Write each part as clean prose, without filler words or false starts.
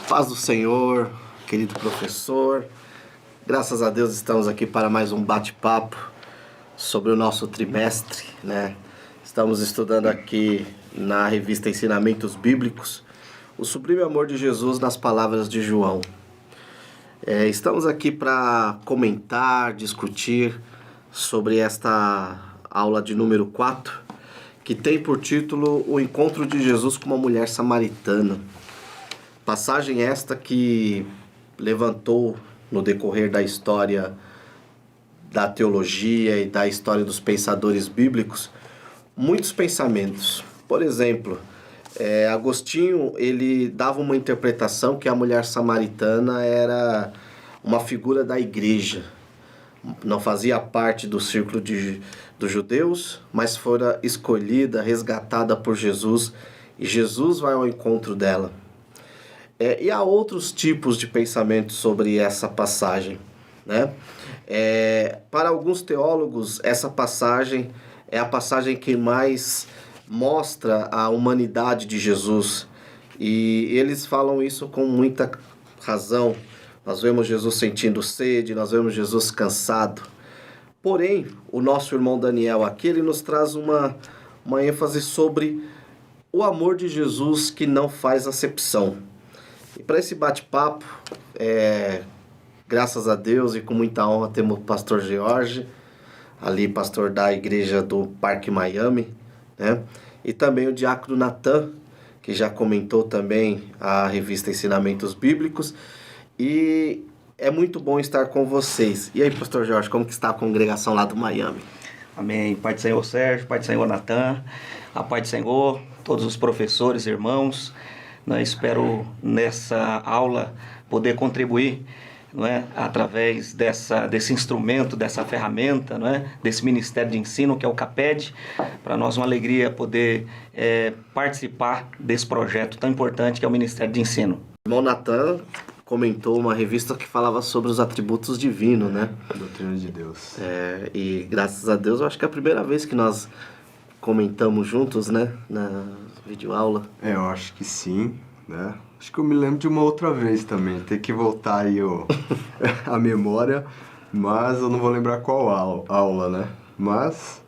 Paz do Senhor, querido professor. Graças a Deus estamos aqui para mais um bate-papo sobre o nosso trimestre, né? Estamos estudando aqui na revista Ensinamentos Bíblicos o sublime amor de Jesus nas palavras de João. Estamos aqui para comentar, discutir sobre esta aula de número 4, que tem por título O Encontro de Jesus com uma Mulher Samaritana. Passagem esta que levantou no decorrer da história da teologia e da história dos pensadores bíblicos muitos pensamentos. Por exemplo, Agostinho ele dava uma interpretação que a mulher samaritana era uma figura da igreja. Não fazia parte do círculo dos judeus, mas fora escolhida, resgatada por Jesus, e Jesus vai ao encontro dela. E há outros tipos de pensamento sobre essa passagem, né? Para alguns teólogos, essa passagem é a passagem que mais mostra a humanidade de Jesus. E eles falam isso com muita razão. Nós vemos Jesus sentindo sede, nós vemos Jesus cansado. Porém, o nosso irmão Daniel aqui, ele nos traz uma ênfase sobre o amor de Jesus que não faz acepção. E para esse bate-papo, graças a Deus e com muita honra, temos o pastor George, ali pastor da igreja do Parque Miami, né? E também o diácono Natan, que já comentou também a revista Ensinamentos Bíblicos. E é muito bom estar com vocês. E aí, pastor Jorge, como que está a congregação lá do Miami? Amém. Pai do Senhor Sérgio, Pai do Senhor Natan, a Pai do Senhor, todos os professores, irmãos. Espero nessa aula poder contribuir, através desse instrumento, dessa ferramenta, desse Ministério de Ensino que é o CAPED. Para nós uma alegria poder participar desse projeto tão importante que é o Ministério de Ensino. O irmão Natan comentou uma revista que falava sobre os atributos divinos, né? A doutrina de Deus. E graças a Deus, eu acho que é a primeira vez que nós comentamos juntos, né? Na videoaula. Eu acho que sim, né? Acho que eu me lembro de uma outra vez também. Tem que voltar aí a memória, mas eu não vou lembrar qual aula, né? Mas,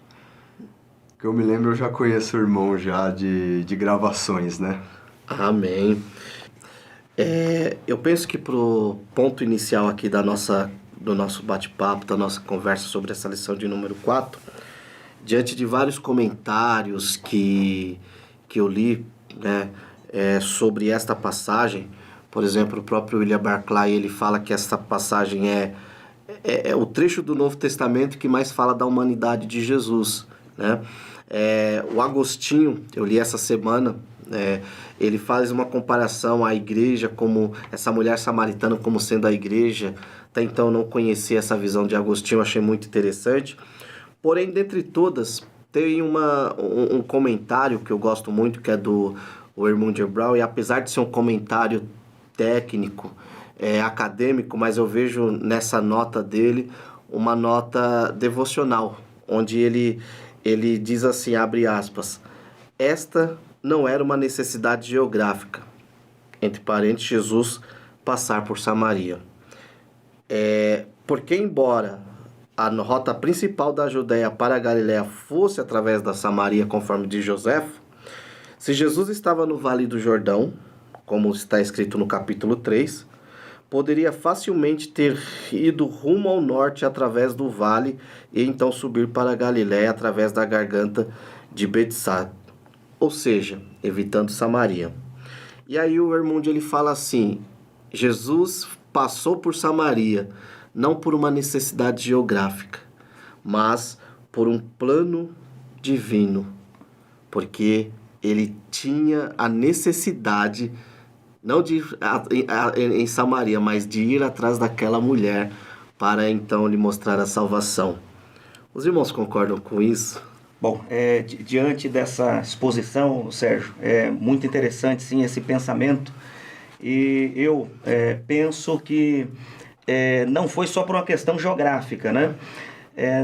que eu me lembro, eu já conheço o irmão já de gravações, né? Amém. Eu penso que pro ponto inicial aqui do nosso bate-papo, da nossa conversa sobre essa lição de número 4, diante de vários comentários que eu li, né, sobre esta passagem, por exemplo, o próprio William Barclay, ele fala que essa passagem é o trecho do Novo Testamento que mais fala da humanidade de Jesus, né? O Agostinho, eu li essa semana, ele faz uma comparação à igreja como essa mulher samaritana como sendo a igreja. Até então eu não conhecia essa visão de Agostinho, achei muito interessante. Porém, dentre todas, tem um comentário que eu gosto muito, que é do Ermund Brown, e apesar de ser um comentário técnico, acadêmico, mas eu vejo nessa nota dele uma nota devocional, onde ele diz assim, abre aspas, esta não era uma necessidade geográfica, entre parênteses, Jesus passar por Samaria. Porque embora a rota principal da Judéia para a Galiléia fosse através da Samaria, conforme diz Joséfo, se Jesus estava no Vale do Jordão, como está escrito no capítulo 3, poderia facilmente ter ido rumo ao norte através do vale e então subir para a Galiléia através da garganta de Betsá, ou seja, evitando Samaria. E aí o Ermund ele fala assim, Jesus passou por Samaria, não por uma necessidade geográfica, mas por um plano divino, porque ele tinha a necessidade, não de ir em Samaria, mas de ir atrás daquela mulher para então lhe mostrar a salvação. Os irmãos concordam com isso? Bom, diante dessa exposição, Sérgio, é muito interessante sim esse pensamento, e eu penso que não foi só por uma questão geográfica, né?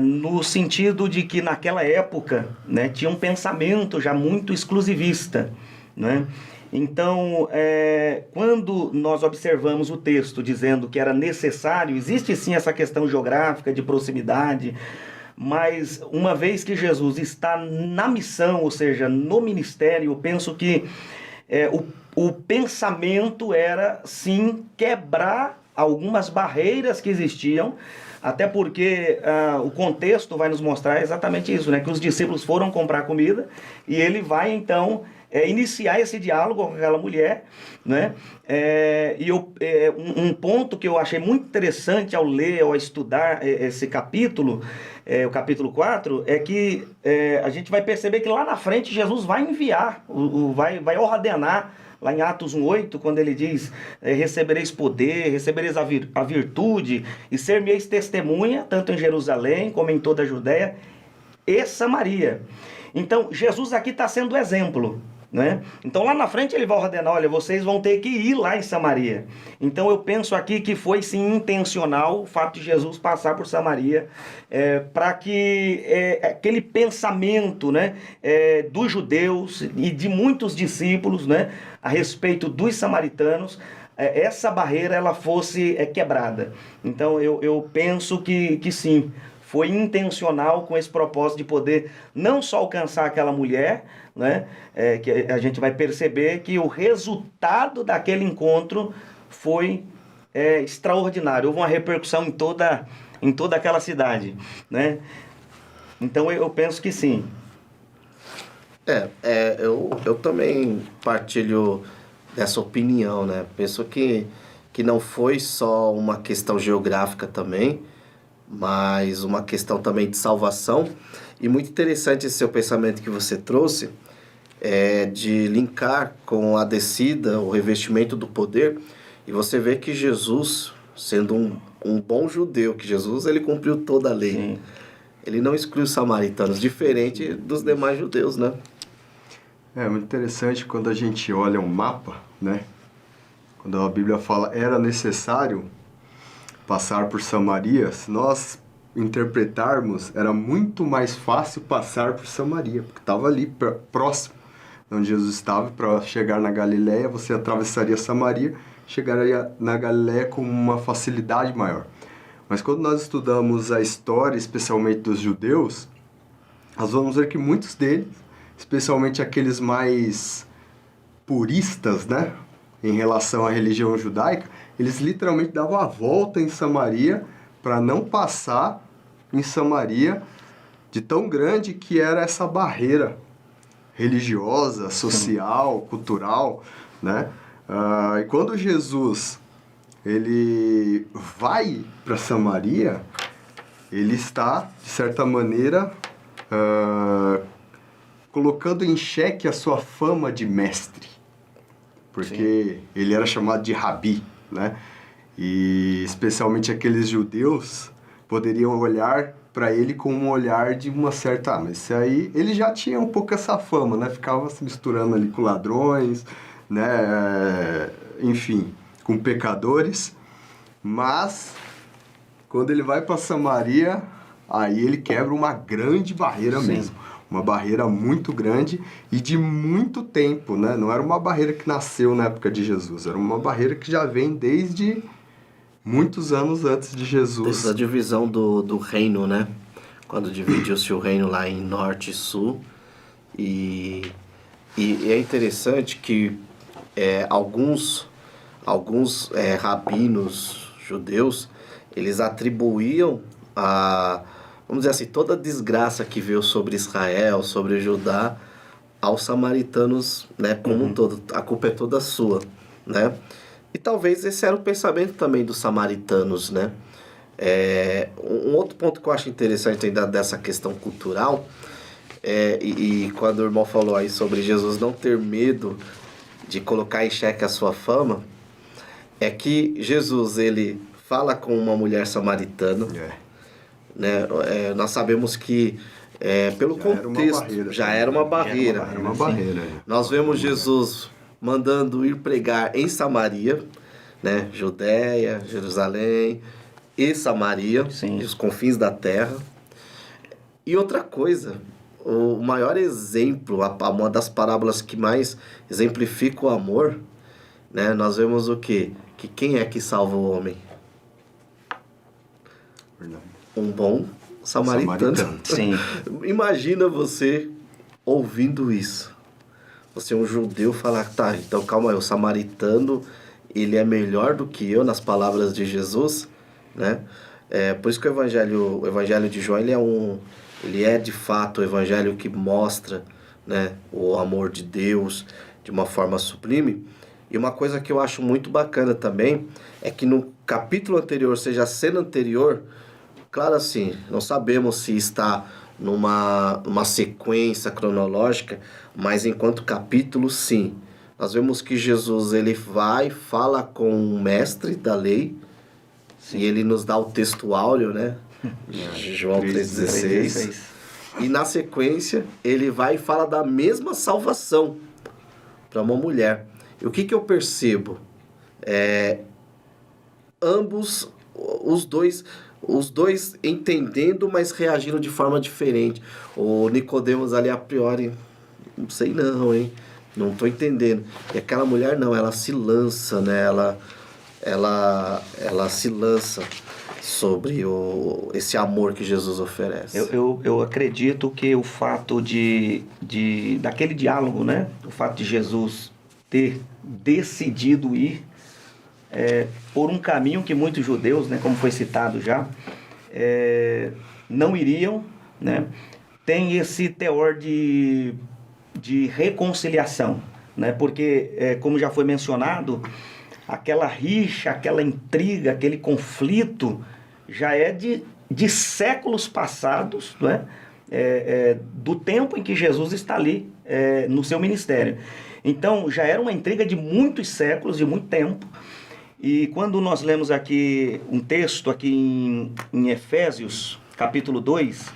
No sentido de que naquela época, né, tinha um pensamento já muito exclusivista, né? Então, quando nós observamos o texto dizendo que era necessário, existe sim essa questão geográfica de proximidade, mas uma vez que Jesus está na missão, ou seja, no ministério, eu penso que o pensamento era sim quebrar algumas barreiras que existiam, até porque o contexto vai nos mostrar exatamente isso, né? Que os discípulos foram comprar comida e ele vai então iniciar esse diálogo com aquela mulher, né? Um ponto que eu achei muito interessante ao ler, ao estudar esse capítulo, o capítulo 4, é que a gente vai perceber que lá na frente Jesus vai enviar, vai ordenar, lá em Atos 1:8, quando ele diz, recebereis poder, recebereis a virtude, e ser-me-eis testemunha, tanto em Jerusalém como em toda a Judéia e Samaria. Então, Jesus aqui está sendo exemplo, né? Então, lá na frente ele vai ordenar, olha, vocês vão ter que ir lá em Samaria. Então, eu penso aqui que foi, sim, intencional o fato de Jesus passar por Samaria, para que aquele pensamento, né, dos judeus e de muitos discípulos, né, a respeito dos samaritanos, essa barreira ela fosse quebrada. Então, eu penso que sim, foi intencional com esse propósito de poder não só alcançar aquela mulher, né, que a gente vai perceber que o resultado daquele encontro foi extraordinário. Houve uma repercussão em toda aquela cidade, né? Então eu penso que sim. Eu também partilho dessa opinião, né? Penso que não foi só uma questão geográfica também, mas uma questão também de salvação. E muito interessante esse seu pensamento que você trouxe, de linkar com a descida, o revestimento do poder. E você vê que Jesus, sendo um bom judeu, que Jesus ele cumpriu toda a lei. Sim. Ele não exclui os samaritanos, diferente dos demais judeus, né? É muito interessante quando a gente olha um mapa, né? Quando a Bíblia fala era necessário passar por Samaria, se nós interpretarmos, era muito mais fácil passar por Samaria, porque estava ali próximo onde Jesus estava. Para chegar na Galileia, você atravessaria Samaria, chegaria na Galileia com uma facilidade maior. Mas quando nós estudamos a história, especialmente dos judeus, nós vamos ver que muitos deles, especialmente aqueles mais puristas, né, em relação à religião judaica, eles literalmente davam a volta em Samaria para não passar em Samaria, de tão grande que era essa barreira religiosa, social, cultural, né? E quando Jesus ele vai para Samaria, ele está, de certa maneira, colocando em xeque a sua fama de mestre, porque ele era chamado de rabi, né? E especialmente aqueles judeus poderiam olhar para ele com um olhar de uma certa... mas isso aí, ele já tinha um pouco essa fama, né? Ficava se misturando ali com ladrões, né? Enfim, com pecadores. Mas, quando ele vai para Samaria, aí ele quebra uma grande barreira mesmo. Uma barreira muito grande e de muito tempo, né? Não era uma barreira que nasceu na época de Jesus, era uma barreira que já vem desde muitos anos antes de Jesus. Desde a divisão do reino, né? Quando dividiu-se o reino lá em norte e sul. E é interessante que alguns rabinos judeus, eles atribuíam vamos dizer assim, toda a desgraça que veio sobre Israel, sobre Judá, aos samaritanos, né, como um todo. A culpa é toda sua, né? E talvez esse era o pensamento também dos samaritanos, né? Um outro ponto que eu acho interessante ainda dessa questão cultural, e quando o irmão falou aí sobre Jesus não ter medo de colocar em xeque a sua fama, é que Jesus, ele fala com uma mulher samaritana, né? Nós sabemos que pelo contexto já era uma barreira. Nós vemos Jesus mandando ir pregar em Samaria, né? Judéia, Jerusalém e Samaria, e os confins da terra. E outra coisa, o maior exemplo, uma das parábolas que mais exemplifica o amor, né? Nós vemos o quê? Que quem é que salva o homem? Verdade. Um bom samaritano. Sim. Imagina você ouvindo isso. Você é um judeu falar, tá, então calma aí, o samaritano, ele é melhor do que eu nas palavras de Jesus, né? Por isso que o evangelho de João, ele é de fato o evangelho que mostra, né, o amor de Deus de uma forma sublime. E uma coisa que eu acho muito bacana também é que no capítulo anterior, ou seja, a cena anterior, claro assim, não sabemos se está numa sequência cronológica, mas enquanto capítulo, sim. Nós vemos que Jesus, ele vai, fala com o mestre da lei, sim, e ele nos dá o texto áureo, né? João 3,16. E na sequência, ele vai e fala da mesma salvação para uma mulher. E o que eu percebo? Ambos, os dois entendendo, mas reagindo de forma diferente. O Nicodemos ali, a priori, não sei não, hein? Não tô entendendo. E aquela mulher não, ela se lança, né? Ela se lança sobre esse amor que Jesus oferece. Eu acredito que o fato daquele diálogo, né? O fato de Jesus ter decidido ir por um caminho que muitos judeus, né, como foi citado já, não iriam, né? Tem esse teor de reconciliação, né? Porque, como já foi mencionado, aquela rixa, aquela intriga, aquele conflito já é de séculos passados, né? Do tempo em que Jesus está ali no seu ministério. Então, já era uma intriga de muitos séculos, de muito tempo. E quando nós lemos aqui um texto aqui em Efésios, capítulo 2,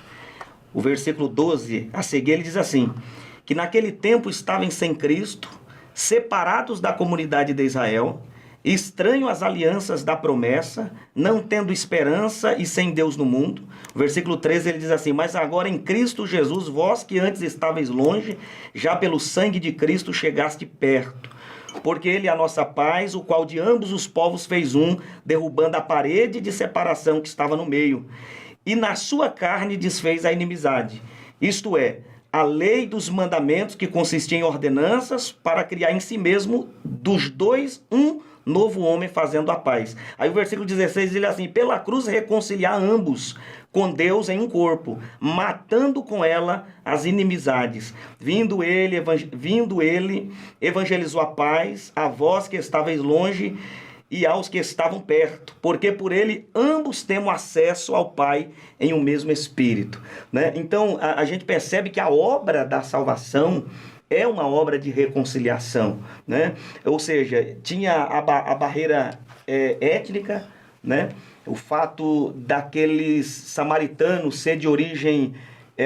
o versículo 12 a seguir, ele diz assim, que naquele tempo estavam sem Cristo, separados da comunidade de Israel, estranho às alianças da promessa, não tendo esperança e sem Deus no mundo. O versículo 13 ele diz assim, mas agora em Cristo Jesus, vós que antes estáveis longe, já pelo sangue de Cristo chegaste perto. Porque ele é a nossa paz, o qual de ambos os povos fez um, derrubando a parede de separação que estava no meio. E na sua carne desfez a inimizade. Isto é, a lei dos mandamentos que consistia em ordenanças para criar em si mesmo dos dois um novo homem fazendo a paz. Aí o versículo 16 diz assim, pela cruz reconciliar ambos com Deus em um corpo, matando com ela as inimizades. Vindo ele evangelizou a paz a vós que estáveis longe e aos que estavam perto, porque por ele ambos temos acesso ao Pai em um mesmo Espírito, né? Então a gente percebe que a obra da salvação é uma obra de reconciliação, né? Ou seja, tinha a barreira étnica, né? O fato daqueles samaritanos ser de origem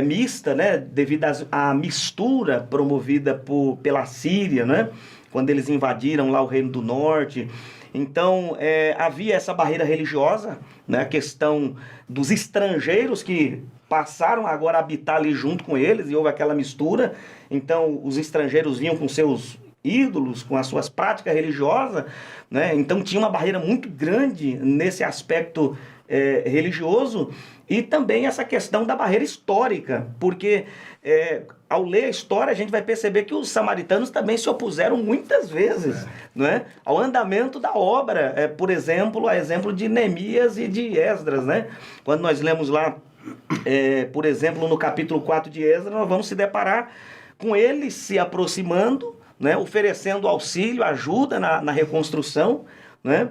mista, né? Devido à mistura promovida pela Síria, né? Quando eles invadiram lá o Reino do Norte. Então, havia essa barreira religiosa, né? A questão dos estrangeiros que passaram agora a habitar ali junto com eles e houve aquela mistura. Então, os estrangeiros vinham com seus ídolos, com as suas práticas religiosas, né? Então, tinha uma barreira muito grande nesse aspecto religioso e também essa questão da barreira histórica, porque ao ler a história a gente vai perceber que os samaritanos também se opuseram muitas vezes, né, ao andamento da obra, por exemplo, a exemplo de Neemias e de Esdras, né? Quando nós lemos lá, por exemplo, no capítulo 4 de Esdras, nós vamos se deparar com eles se aproximando, né, oferecendo auxílio, ajuda na reconstrução, né?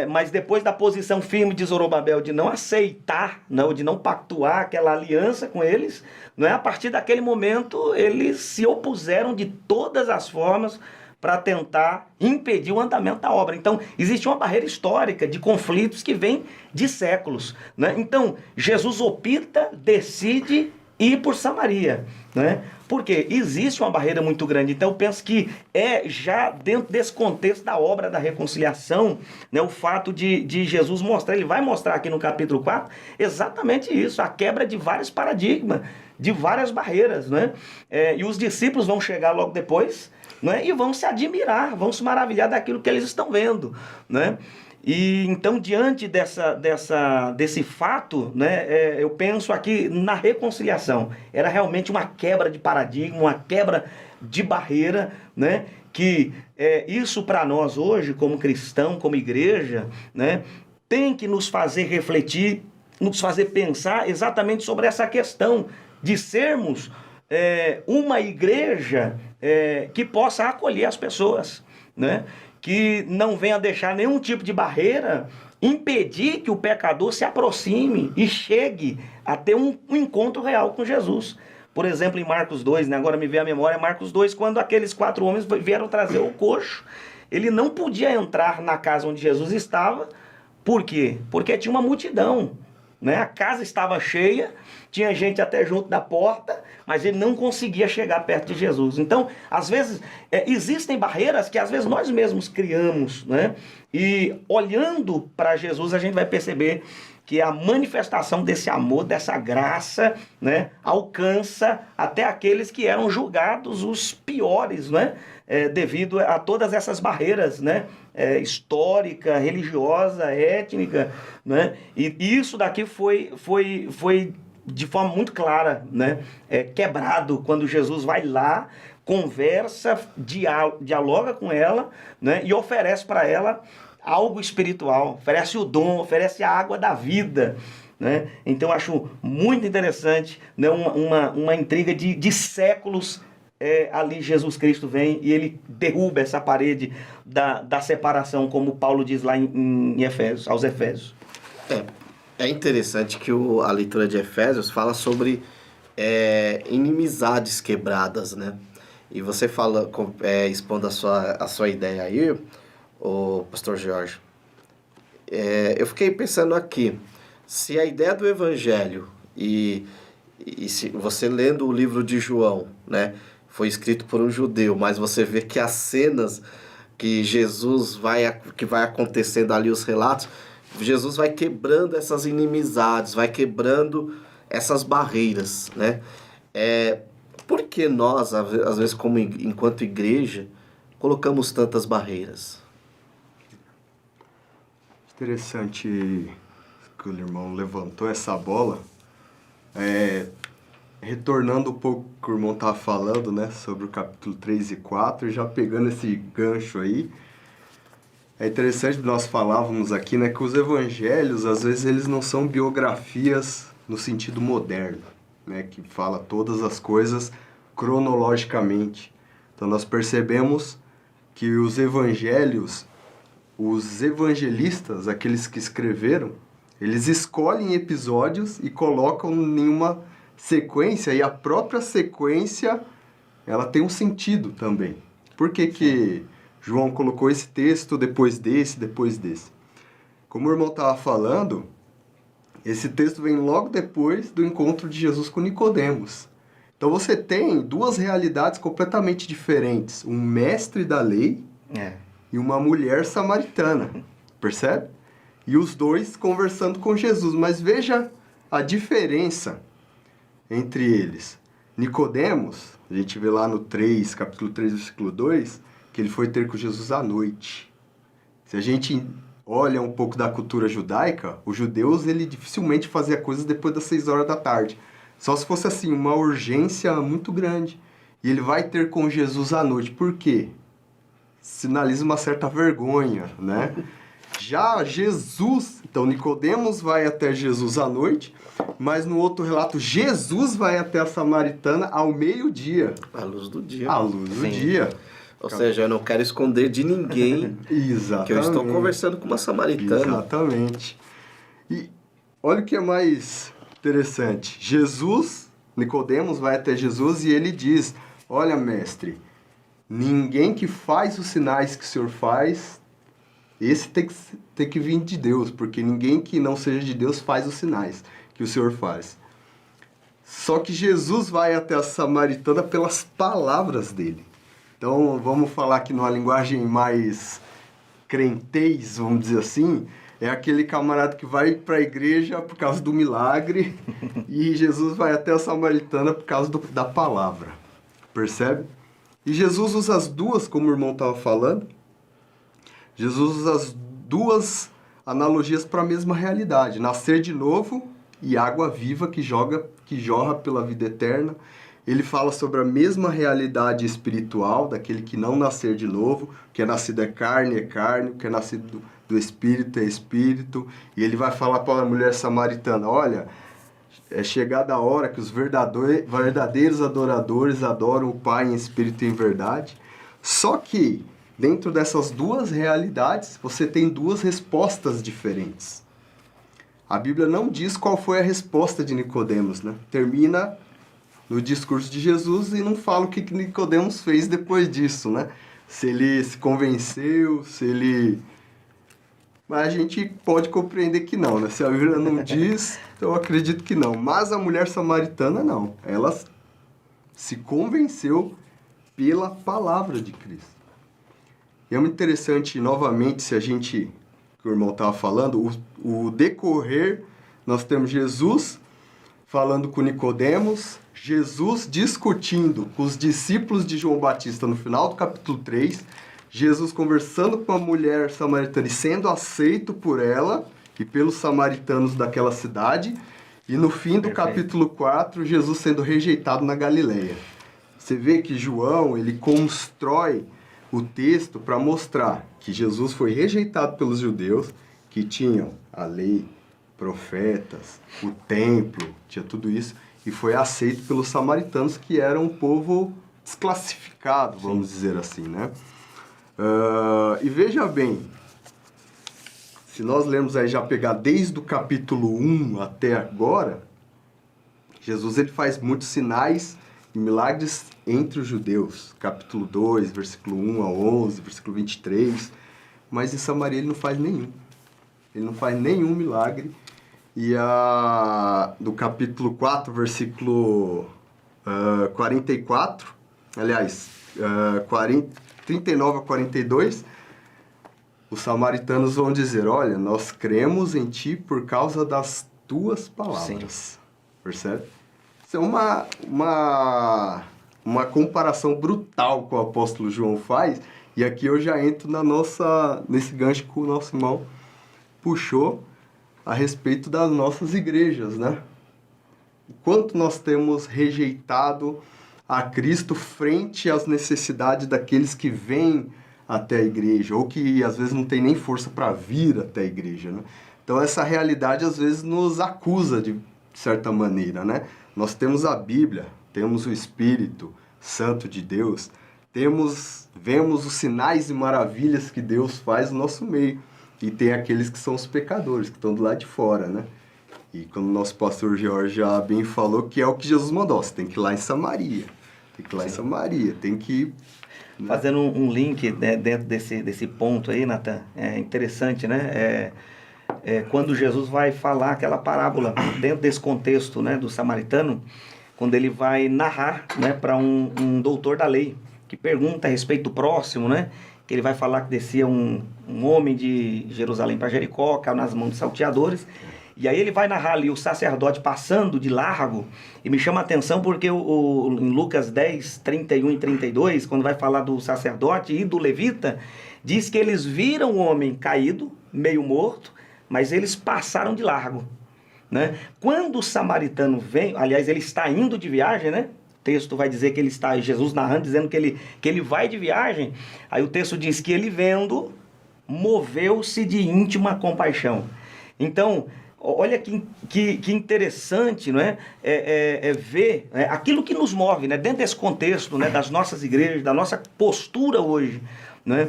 Mas depois da posição firme de Zorobabel de não aceitar, não, de não pactuar aquela aliança com eles, não é? A partir daquele momento eles se opuseram de todas as formas para tentar impedir o andamento da obra. Então existe uma barreira histórica de conflitos que vem de séculos, né? Então Jesus opta, decide ir por Samaria, né? Porque existe uma barreira muito grande. Então eu penso que já dentro desse contexto da obra da reconciliação, né, o fato de Jesus mostrar, ele vai mostrar aqui no capítulo 4 exatamente isso, a quebra de vários paradigmas de várias barreiras, né? E os discípulos vão chegar logo depois, né? E vão se admirar, vão se maravilhar daquilo que eles estão vendo, né? E então, diante desse fato, né, eu penso aqui na reconciliação. Era realmente uma quebra de paradigma, uma quebra de barreira, né, que isso para nós hoje, como cristão, como igreja, né, tem que nos fazer refletir, nos fazer pensar exatamente sobre essa questão de sermos uma igreja que possa acolher as pessoas, né? Que não venha deixar nenhum tipo de barreira impedir que o pecador se aproxime e chegue a ter um encontro real com Jesus. Por exemplo, em Marcos 2, né, agora me veio à memória, Marcos 2, quando aqueles 4 homens vieram trazer o coxo, ele não podia entrar na casa onde Jesus estava. Por quê? Porque tinha uma multidão, né? A casa estava cheia, tinha gente até junto da porta, mas ele não conseguia chegar perto de Jesus. Então, às vezes, existem barreiras que às vezes nós mesmos criamos, né? E olhando para Jesus, a gente vai perceber que a manifestação desse amor, dessa graça, né, alcança até aqueles que eram julgados os piores, né? Devido a todas essas barreiras, né? Histórica, religiosa, étnica, né? E isso daqui foi de forma muito clara, né, quebrado quando Jesus vai lá, conversa, dialoga com ela, né, e oferece para ela algo espiritual, oferece o dom, oferece a água da vida, né? Então eu acho muito interessante, né, uma intriga de séculos. Ali Jesus Cristo vem e ele derruba essa parede da separação, como Paulo diz lá em Efésios, aos Efésios. É interessante que a leitura de Efésios fala sobre inimizades quebradas, né? E você fala, expondo a sua ideia aí, o pastor Jorge, eu fiquei pensando aqui, se a ideia do evangelho e se você lendo o livro de João, né, foi escrito por um judeu, mas você vê que as cenas que que vai acontecendo ali, os relatos, Jesus vai quebrando essas inimizades, vai quebrando essas barreiras, né? Por que nós, às vezes, enquanto igreja, colocamos tantas barreiras? Interessante que o irmão levantou essa bola. Retornando um pouco o que o irmão estava falando, né, sobre o capítulo 3 e 4, e já pegando esse gancho aí, é interessante que nós falávamos aqui, né, que os evangelhos, às vezes, eles não são biografias no sentido moderno, né, que fala todas as coisas cronologicamente. Então, nós percebemos que os evangelhos, os evangelistas, aqueles que escreveram, eles escolhem episódios e colocam em uma sequência, e a própria sequência, ela tem um sentido também. Por que João colocou esse texto depois desse? Como o irmão estava falando, esse texto vem logo depois do encontro de Jesus com Nicodemos. Então você tem duas realidades completamente diferentes. Um mestre da lei e uma mulher samaritana. Percebe? E os dois conversando com Jesus. Mas veja a diferença entre eles. Nicodemos, a gente vê lá no capítulo 3, versículo 2, que ele foi ter com Jesus à noite. Se a gente olha um pouco da cultura judaica, os judeus, ele dificilmente fazia coisas depois das 6 horas da tarde. Só se fosse assim, uma urgência muito grande. E ele vai ter com Jesus à noite. Por quê? Sinaliza uma certa vergonha, né? Já Jesus, então Nicodemos vai até Jesus à noite, mas no outro relato, Jesus vai até a samaritana ao meio-dia. À luz do dia. À luz do dia. Ou seja, eu não quero esconder de ninguém que eu estou conversando com uma samaritana. Exatamente. E olha o que é mais interessante. Nicodemos vai até Jesus e ele diz, olha, mestre, ninguém que faz os sinais que o Senhor faz, esse tem que vir de Deus, porque ninguém que não seja de Deus faz os sinais que o Senhor faz. Só que Jesus vai até a samaritana pelas palavras dele. Então, vamos falar aqui numa linguagem mais crentez, vamos dizer assim, É aquele camarada que vai para a igreja por causa do milagre e Jesus vai até a samaritana por causa da palavra. Percebe? E Jesus usa as duas, como o irmão estava falando. Jesus usa as duas analogias para a mesma realidade. Nascer de novo e água viva que jorra pela vida eterna. Ele fala sobre a mesma realidade espiritual daquele que não nascer de novo, que é nascido é carne, o que é nascido do espírito é espírito. E ele vai falar para a mulher samaritana, olha, é chegada a hora que os verdadeiros adoradores adoram o Pai em espírito e em verdade. Só que, dentro dessas duas realidades, você tem duas respostas diferentes. A Bíblia não diz qual foi a resposta de Nicodemos, né? Termina no discurso de Jesus e não fala o que Nicodemos fez depois disso, né? Se ele se convenceu, se ele... Mas a gente pode compreender que não, né? Se a Bíblia não diz, eu acredito que não. Mas a mulher samaritana, não. Ela se convenceu pela palavra de Cristo. E é muito interessante, novamente, se a gente... que o irmão estava falando, o decorrer, nós temos Jesus falando com Nicodemos, Jesus discutindo com os discípulos de João Batista no final do capítulo 3, Jesus conversando com a mulher samaritana e sendo aceito por ela e pelos samaritanos daquela cidade, e no fim do capítulo 4, Jesus sendo rejeitado na Galileia. Você vê que João, ele constrói o texto para mostrar que Jesus foi rejeitado pelos judeus, que tinham a lei, profetas, o templo, tinha tudo isso, e foi aceito pelos samaritanos, que eram um povo desclassificado, vamos dizer assim, né? E veja bem, se nós lermos aí, já pegar desde o capítulo 1 até agora, Jesus ele faz muitos sinais e milagres entre os judeus. Capítulo 2, versículo 1 a 11, versículo 23. Mas em Samaria ele não faz nenhum. Ele não faz nenhum milagre. E do capítulo 4, versículo 44, aliás, 39 a 42, os samaritanos vão dizer, olha, nós cremos em ti por causa das tuas palavras. Sim. Percebe? Isso é uma comparação brutal que o apóstolo João faz, e aqui eu já entro nesse gancho que o nosso irmão puxou a respeito das nossas igrejas, né? O quanto nós temos rejeitado a Cristo frente às necessidades daqueles que vêm até a igreja, ou que às vezes não tem nem força para vir até a igreja, né? Então essa realidade às vezes nos acusa de certa maneira, né? Nós temos a Bíblia, temos o Espírito Santo de Deus, vemos os sinais e maravilhas que Deus faz no nosso meio. E tem aqueles que são os pecadores, que estão do lado de fora, né? E como o nosso pastor Jorge já bem falou, que é o que Jesus mandou, você tem que ir lá em Samaria. Tem que ir lá em Samaria, tem que ir... Né? Fazendo um link, né, dentro desse ponto aí, Natan, é interessante, né? Quando Jesus vai falar aquela parábola, dentro desse contexto, né, do samaritano, quando ele vai narrar, né, para um doutor da lei, que pergunta a respeito do próximo, né? Que ele vai falar que descia um homem de Jerusalém para Jericó, caiu nas mãos de salteadores, e aí ele vai narrar ali o sacerdote passando de largo, e me chama a atenção porque em Lucas 10, 31 e 32, quando vai falar do sacerdote e do levita, diz que eles viram o homem caído, meio morto, mas eles passaram de largo, né? Quando o samaritano vem, aliás, ele está indo de viagem, né? O texto vai dizer que ele está, Jesus narrando, dizendo que ele vai de viagem. Aí o texto diz que ele vendo, moveu-se de íntima compaixão. Então, olha que interessante, não é? Ver aquilo que nos move, né? Dentro desse contexto, né? Das nossas igrejas, da nossa postura hoje. Né?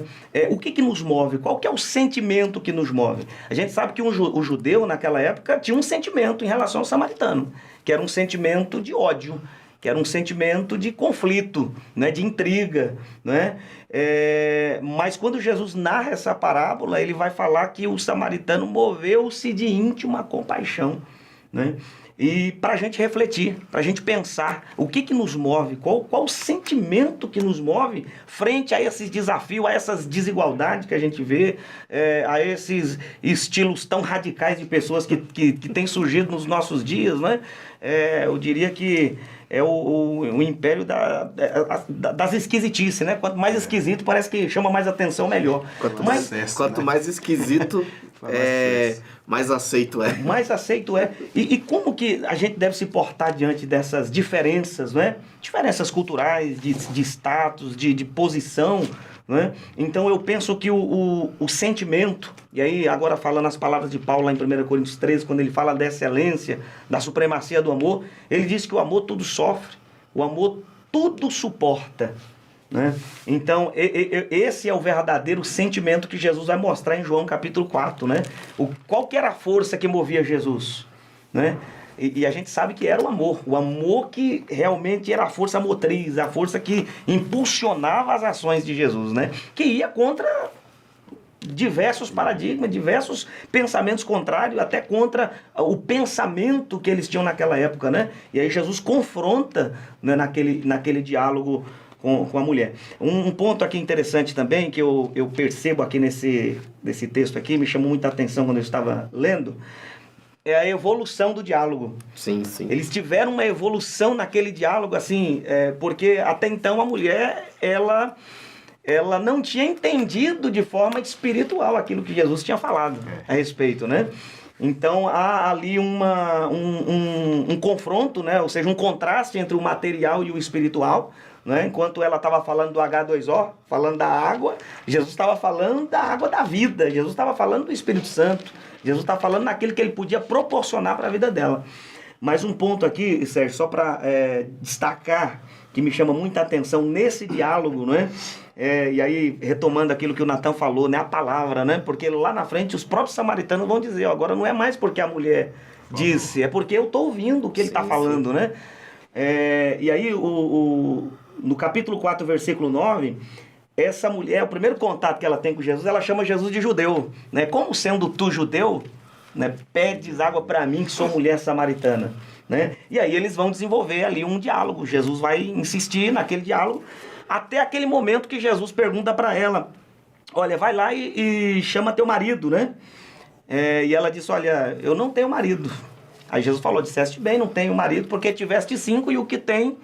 O que nos move? Qual que é o sentimento que nos move? A gente sabe que o judeu, naquela época, tinha um sentimento em relação ao samaritano, que era um sentimento de ódio, que era um sentimento de conflito, né, de intriga, né? Mas quando Jesus narra essa parábola, ele vai falar que o samaritano moveu-se de íntima compaixão, né? E para a gente refletir, para a gente pensar o que nos move, qual o sentimento que nos move frente a esses desafios, a essas desigualdades que a gente vê, a esses estilos tão radicais de pessoas que têm surgido nos nossos dias, né? Eu diria que é o império das esquisitices, né? Quanto mais esquisito, parece que chama mais atenção, melhor. Quanto mais esquisito, mais aceito é. Mais aceito é. E como que a gente deve se portar diante dessas diferenças, né? Diferenças culturais, de status, de posição, né? Então eu penso que o sentimento, e aí agora falando as palavras de Paulo lá em 1 Coríntios 13, quando ele fala da excelência, da supremacia do amor, ele diz que o amor tudo sofre, o amor tudo suporta, né? Então esse é o verdadeiro sentimento que Jesus vai mostrar em João capítulo 4, né? Qual que era a força que movia Jesus, né? E a gente sabe que era o amor que realmente era a força motriz, a força que impulsionava as ações de Jesus, né? Que ia contra diversos paradigmas, diversos pensamentos contrários, até contra o pensamento que eles tinham naquela época, né? E aí Jesus confronta, né, naquele diálogo com a mulher. Um ponto aqui interessante também, que eu percebo aqui nesse texto aqui, me chamou muita atenção quando eu estava lendo, é a evolução do diálogo. Sim, sim. Eles tiveram uma evolução naquele diálogo, assim, porque até então a mulher, ela não tinha entendido de forma espiritual aquilo que Jesus tinha falado a respeito, né? Então há ali um confronto, né? Ou seja, um contraste entre o material e o espiritual, né? Enquanto ela estava falando do H2O, falando da água, Jesus estava falando da água da vida, Jesus estava falando do Espírito Santo, Jesus estava falando naquilo que ele podia proporcionar para a vida dela. Mas um ponto aqui, Sérgio, só para destacar, que me chama muita atenção nesse diálogo, não é? E aí, retomando aquilo que o Natan falou, né? A palavra, né? Porque lá na frente os próprios samaritanos vão dizer, ó, agora não é mais porque a mulher disse, é porque eu estou ouvindo o que ele está falando, né? E aí, no capítulo 4, versículo 9, essa mulher, o primeiro contato que ela tem com Jesus, ela chama Jesus de judeu, né? Como sendo tu judeu, né? Pedes água para mim que sou mulher samaritana, né? E aí eles vão desenvolver ali um diálogo. Jesus vai insistir naquele diálogo até aquele momento que Jesus pergunta para ela, olha, vai lá e chama teu marido, né? E ela disse, olha, eu não tenho marido. Aí Jesus falou, disseste bem, não tenho marido, porque tiveste 5 e o que tem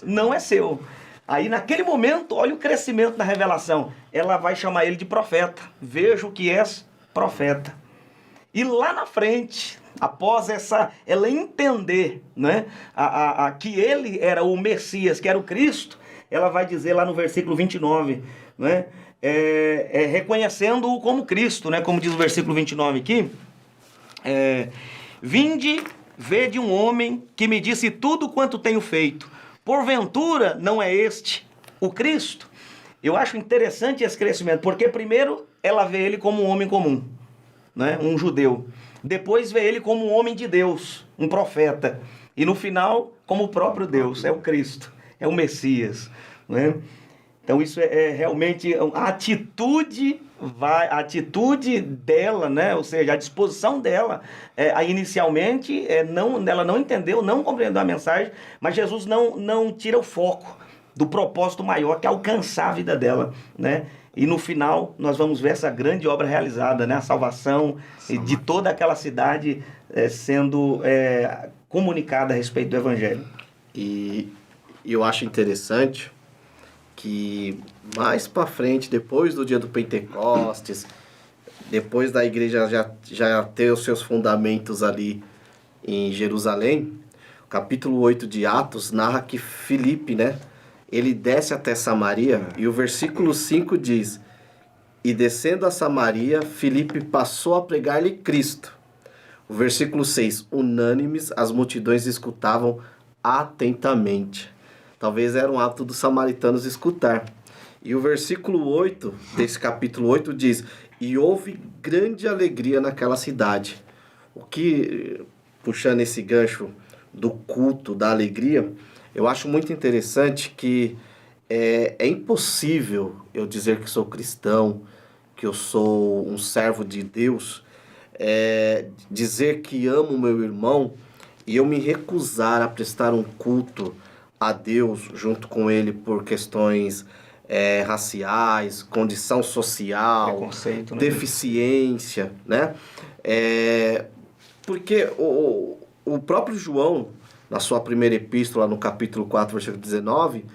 não é seu. Aí naquele momento, olha o crescimento da revelação. Ela vai chamar ele de profeta. Vejo que és profeta. E lá na frente, após ela entender, né, que ele era o Messias, que era o Cristo, ela vai dizer lá no versículo 29, né, reconhecendo-o como Cristo, né, como diz o versículo 29 aqui, vinde, vede um homem que me disse tudo quanto tenho feito. Porventura não é este o Cristo? Eu acho interessante esse crescimento, porque primeiro ela vê ele como um homem comum, né? Um judeu. Depois vê ele como um homem de Deus, um profeta. E no final, como o próprio Deus, é o Cristo, é o Messias, né? Então isso é realmente a atitude dela, né? Ou seja, a disposição dela, inicialmente, ela não entendeu, não compreendeu a mensagem, mas Jesus não tira o foco do propósito maior, que é alcançar a vida dela, né? E no final nós vamos ver essa grande obra realizada, né? A salvação de toda aquela cidade sendo comunicada a respeito do Evangelho. E eu acho interessante que mais para frente, depois do dia do Pentecostes, depois da igreja já ter os seus fundamentos ali em Jerusalém, o capítulo 8 de Atos narra que Filipe, né, ele desce até Samaria, e o versículo 5 diz, e descendo a Samaria, Filipe passou a pregar-lhe Cristo. O versículo 6, unânimes as multidões escutavam atentamente. Talvez era um hábito dos samaritanos escutar. E o versículo 8 desse capítulo 8 diz, e houve grande alegria naquela cidade. O que, puxando esse gancho do culto, da alegria, eu acho muito interessante que é impossível eu dizer que sou cristão, que eu sou um servo de Deus, dizer que amo meu irmão e eu me recusar a prestar um culto a Deus junto com ele por questões raciais, condição social, Preconceito, né? deficiência, né? Porque o próprio João, na sua primeira epístola, no capítulo 4, versículo 19,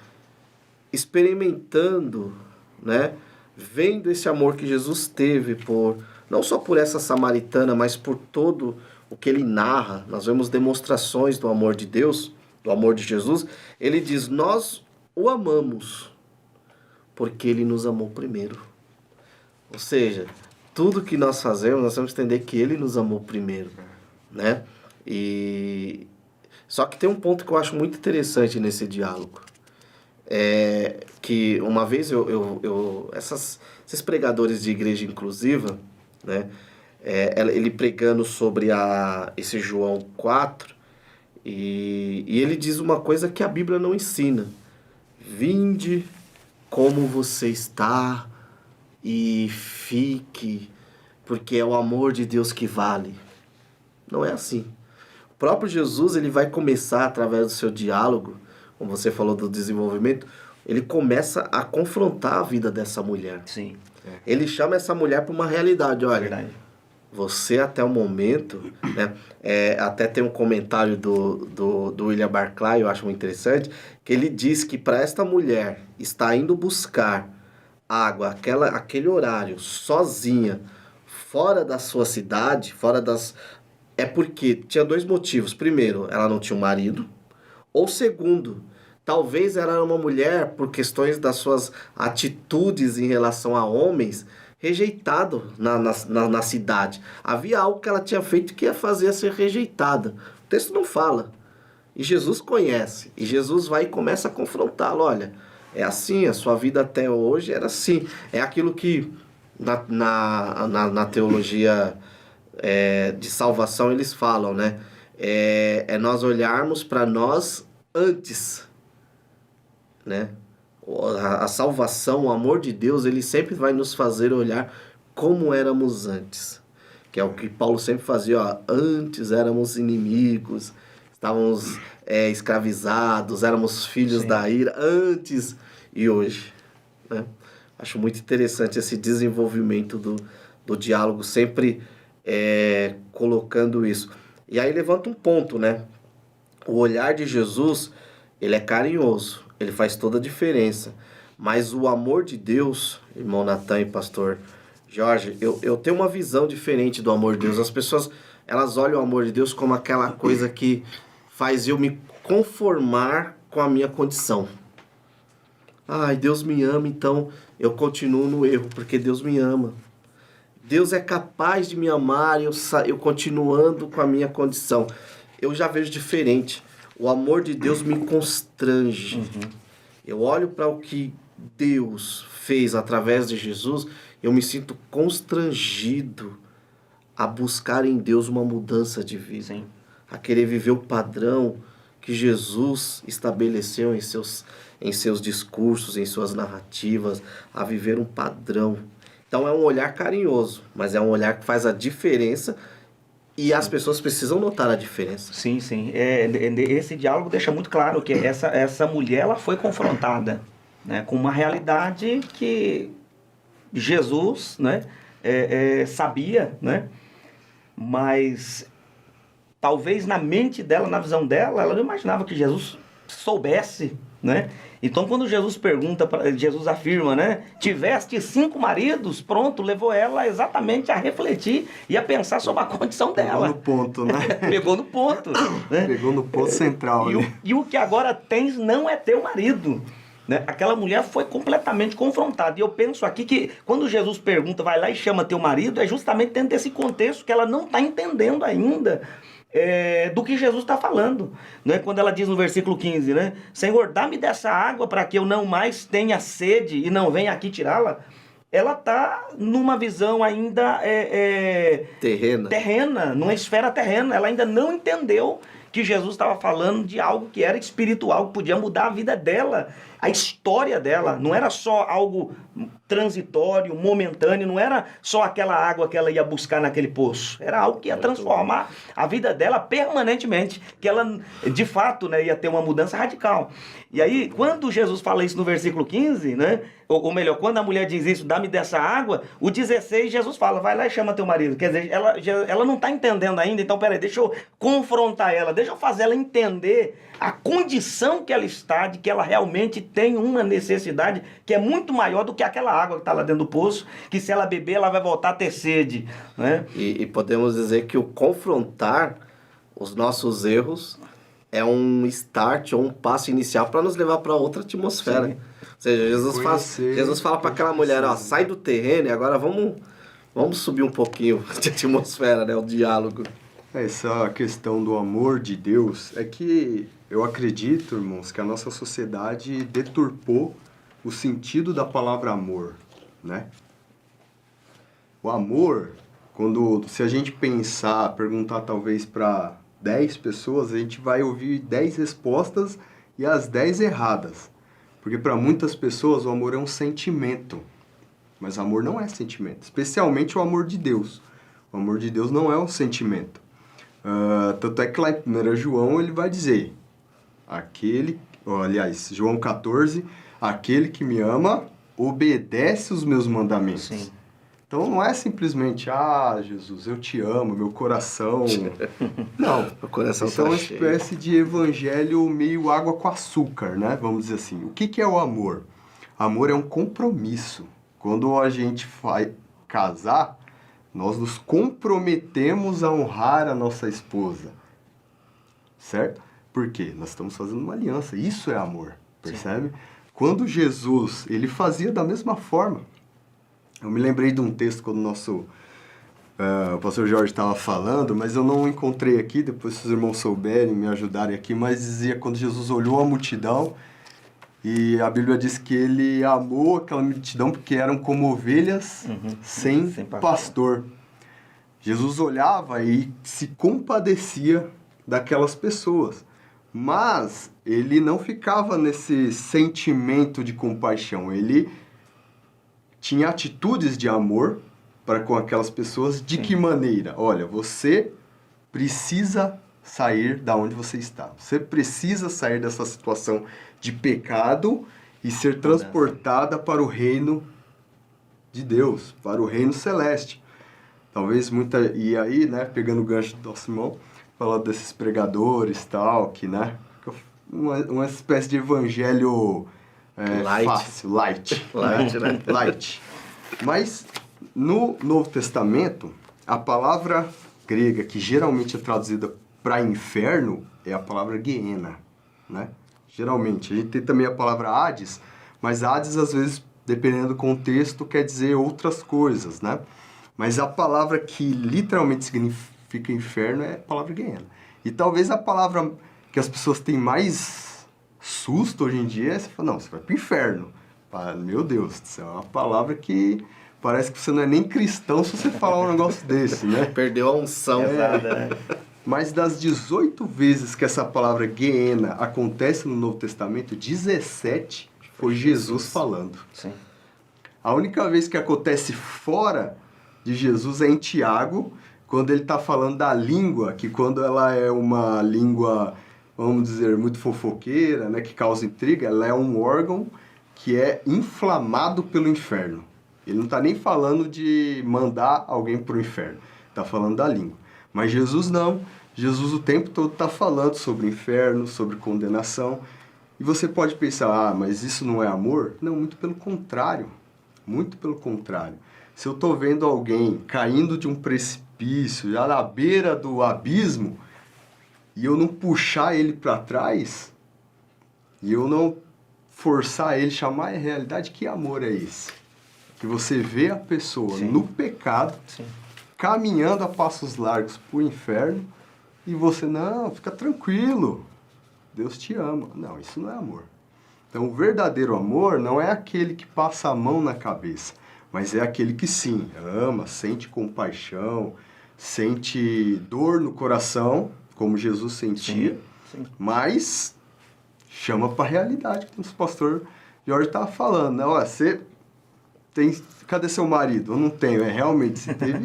experimentando, né, vendo esse amor que Jesus teve não só por essa samaritana, mas por todo o que ele narra, nós vemos demonstrações do amor de Deus, do amor de Jesus, ele diz, nós o amamos, porque ele nos amou primeiro. Ou seja, tudo que nós fazemos, nós temos que entender que ele nos amou primeiro, né? Só que tem um ponto que eu acho muito interessante nesse diálogo. Que uma vez esses pregadores de igreja inclusiva, né? Ele pregando sobre esse João 4, e ele diz uma coisa que a Bíblia não ensina. Vinde como você está e fique, porque é o amor de Deus que vale. Não é assim. O próprio Jesus, ele vai começar através do seu diálogo, como você falou do desenvolvimento, ele começa a confrontar a vida dessa mulher. Sim. Ele chama essa mulher para uma realidade. Olha, Verdade. você até o momento, né, até tem um comentário do William Barclay, eu acho muito interessante, que ele diz que para esta mulher estar indo buscar água, aquele horário, sozinha, fora da sua cidade, é porque tinha dois motivos. Primeiro, ela não tinha um marido. Ou segundo, talvez ela era uma mulher, por questões das suas atitudes em relação a homens, rejeitado na cidade. Havia algo que ela tinha feito que ia fazer ser rejeitada. O texto não fala. E Jesus conhece. E Jesus vai e começa a confrontá-lo. Olha, é assim, a sua vida até hoje era assim. É aquilo que na teologia de salvação eles falam, né? É nós olharmos para nós antes, né? A salvação, o amor de Deus, ele sempre vai nos fazer olhar como éramos antes. Que é o que Paulo sempre fazia, ó, antes éramos inimigos, estávamos escravizados, éramos filhos Sim. da ira, antes e hoje, né? Acho muito interessante esse desenvolvimento do diálogo, sempre colocando isso. E aí levanta um ponto, né? O olhar de Jesus, ele é carinhoso, ele faz toda a diferença. Mas o amor de Deus, irmão Natan e pastor Jorge, eu tenho uma visão diferente do amor de Deus. As pessoas, elas olham o amor de Deus como aquela coisa que faz eu me conformar com a minha condição. Ai, Deus me ama, então eu continuo no erro, porque Deus me ama. Deus é capaz de me amar, eu continuando com a minha condição. Eu já vejo diferente. O amor de Deus me constrange. Uhum. Eu olho para o que Deus fez através de Jesus, eu me sinto constrangido a buscar em Deus uma mudança de vida. Sim. A querer viver o padrão que Jesus estabeleceu em seus discursos, em suas narrativas, a viver um padrão. Então é um olhar carinhoso, mas é um olhar que faz a diferença e as pessoas precisam notar a diferença. Sim, sim. Esse diálogo deixa muito claro que essa mulher ela foi confrontada, né, com uma realidade que Jesus, né, sabia, né, mas talvez na mente dela, na visão dela, ela não imaginava que Jesus soubesse, né? Então quando Jesus Jesus afirma, né? Tiveste 5 maridos, pronto, levou ela exatamente a refletir e a pensar sobre a condição dela. Pegou no ponto, né? Pegou no ponto. Né? Pegou no ponto central. E o que agora tens não é teu marido. Né? Aquela mulher foi completamente confrontada. E eu penso aqui que quando Jesus pergunta, vai lá e chama teu marido, é justamente dentro desse contexto que ela não está entendendo ainda do que Jesus está falando. Né? Quando ela diz no versículo 15, né? Senhor, dá-me dessa água para que eu não mais tenha sede e não venha aqui tirá-la. Ela está numa visão ainda terrena, numa esfera terrena. Ela ainda não entendeu que Jesus estava falando de algo que era espiritual, que podia mudar a vida dela a história dela não era só algo transitório, momentâneo, não era só aquela água que ela ia buscar naquele poço, era algo que ia transformar a vida dela permanentemente, que ela, de fato, né, ia ter uma mudança radical. E aí, quando Jesus fala isso no versículo 15, né, ou melhor, quando a mulher diz isso, dá-me dessa água, o 16, Jesus fala, vai lá e chama teu marido. Quer dizer, ela não está entendendo ainda, então peraí, deixa eu confrontar ela, deixa eu fazer ela entender a condição que ela está, de que ela realmente tem uma necessidade que é muito maior do que aquela água que está lá dentro do poço, que se ela beber, ela vai voltar a ter sede, né? E podemos dizer que o confrontar os nossos erros é um start ou um passo inicial para nos levar para outra atmosfera. Sim. Ou seja, Jesus fala para aquela mulher, ó, sai do terreno e agora vamos subir um pouquinho de atmosfera, né? O diálogo. Essa questão do amor de Deus é que eu acredito, irmãos, que a nossa sociedade deturpou o sentido da palavra amor, né? O amor, se a gente perguntar talvez para 10 pessoas, a gente vai ouvir 10 respostas e as 10 erradas. Porque para muitas pessoas o amor é um sentimento, mas amor não é sentimento, especialmente o amor de Deus. O amor de Deus não é um sentimento. Tanto é que lá em 1 João ele vai dizer, João 14, aquele que me ama obedece os meus mandamentos. Sim. Então não é simplesmente, Jesus, eu te amo, meu coração... Não, O coração isso é uma cheio. espécie de evangelho meio água com açúcar, né? Vamos dizer assim. O que é o amor? Amor é um compromisso. Quando a gente vai casar, nós nos comprometemos a honrar a nossa esposa. Certo? Por quê? Nós estamos fazendo uma aliança. Isso é amor, percebe? Sim. Quando Jesus, ele fazia da mesma forma. Eu me lembrei de um texto quando o nosso o pastor Jorge estava falando, mas eu não encontrei aqui, depois se os irmãos souberem, me ajudarem aqui, mas dizia quando Jesus olhou a multidão, e a Bíblia diz que ele amou aquela multidão porque eram como ovelhas sem pastor. Jesus olhava e se compadecia daquelas pessoas, mas ele não ficava nesse sentimento de compaixão, ele tinha atitudes de amor para com aquelas pessoas. De que maneira? Olha, você precisa sair da onde você está. Você precisa sair dessa situação de pecado e ser transportada para o reino de Deus, para o reino celeste. Talvez e aí, né, pegando o gancho do nosso irmão, falando desses pregadores tal, que, né, uma espécie de evangelho fácil, light, né? Light. Mas no Novo Testamento, a palavra grega que geralmente é traduzida para inferno é a palavra Gehenna, né? Geralmente. A gente tem também a palavra Hades, mas Hades, às vezes, dependendo do contexto, quer dizer outras coisas, né? Mas a palavra que literalmente significa inferno é a palavra Gehenna. E talvez a palavra que as pessoas têm mais susto hoje em dia é você fala, não, você vai para o inferno. Meu Deus, isso é uma palavra que parece que você não é nem cristão se você falar um negócio desse, né? Perdeu a unção. Né? Mas das 18 vezes que essa palavra Gehenna acontece no Novo Testamento, 17 foi Jesus falando. Sim. A única vez que acontece fora de Jesus é em Tiago, quando ele está falando da língua, que quando ela é uma língua, vamos dizer, muito fofoqueira, né, que causa intriga, ela é um órgão que é inflamado pelo inferno. Ele não está nem falando de mandar alguém para o inferno, está falando da língua. Mas Jesus não. Jesus o tempo todo está falando sobre o inferno, sobre condenação. E você pode pensar, mas isso não é amor? Não, muito pelo contrário. Muito pelo contrário. Se eu estou vendo alguém caindo de um precipício, já na beira do abismo, e eu não puxar ele para trás, e eu não forçar ele, chamar a realidade, que amor é esse? Que você vê a pessoa no pecado, caminhando a passos largos para o inferno, e você, não, fica tranquilo, Deus te ama. Não, isso não é amor. Então, o verdadeiro amor não é aquele que passa a mão na cabeça, mas é aquele que sim, ama, sente compaixão, sente dor no coração, como Jesus sentia, mas chama para a realidade, como o pastor Jorge estava falando, né? Olha, você tem... Cadê seu marido? Eu não tenho. Realmente, você teve...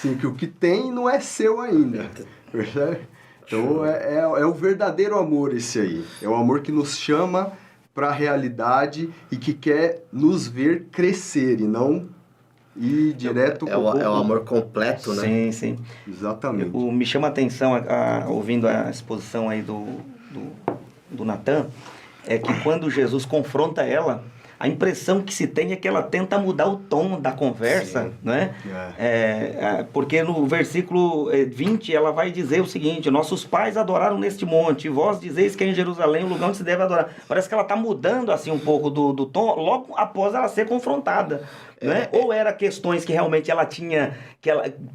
Sim, que o que tem não é seu ainda. Percebe? Então, é o verdadeiro amor esse aí. É o amor que nos chama para a realidade e que quer nos ver crescer e não ir direto... É o amor completo, né? Sim, sim. Exatamente. Me chama a atenção, ouvindo a exposição aí do Natan, é que quando Jesus confronta ela, a impressão que se tem é que ela tenta mudar o tom da conversa, sim, né? Porque no versículo 20 ela vai dizer o seguinte: nossos pais adoraram neste monte, e vós dizeis que é em Jerusalém o lugar onde se deve adorar. Parece que ela está mudando assim um pouco do tom logo após ela ser confrontada. Né? Ou era questões que realmente ela tinha,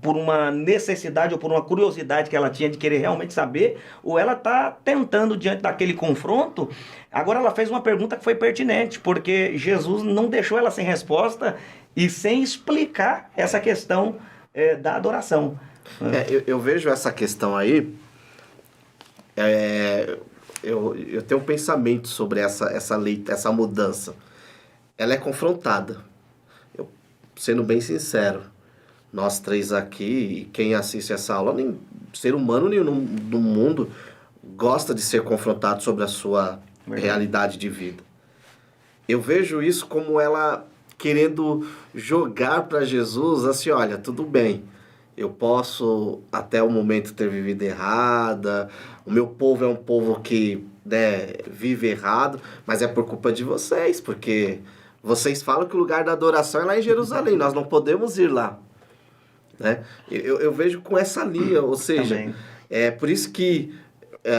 por uma necessidade ou por uma curiosidade que ela tinha de querer realmente saber, ou ela está tentando diante daquele confronto. Agora ela fez uma pergunta que foi pertinente, porque Jesus não deixou ela sem resposta e sem explicar essa questão da adoração. Eu vejo essa questão aí, eu tenho um pensamento sobre essa lei, essa mudança. Ela é confrontada. Sendo bem sincero, nós três aqui, quem assiste essa aula, nem ser humano nenhum no mundo gosta de ser confrontado sobre a sua realidade de vida. Eu vejo isso como ela querendo jogar para Jesus assim: olha, tudo bem, eu posso até o momento ter vivido errada, o meu povo é um povo que, né, vive errado, mas é por culpa de vocês, porque vocês falam que o lugar da adoração é lá em Jerusalém, nós não podemos ir lá. Né? Eu vejo com essa linha, ou seja, também. É por isso que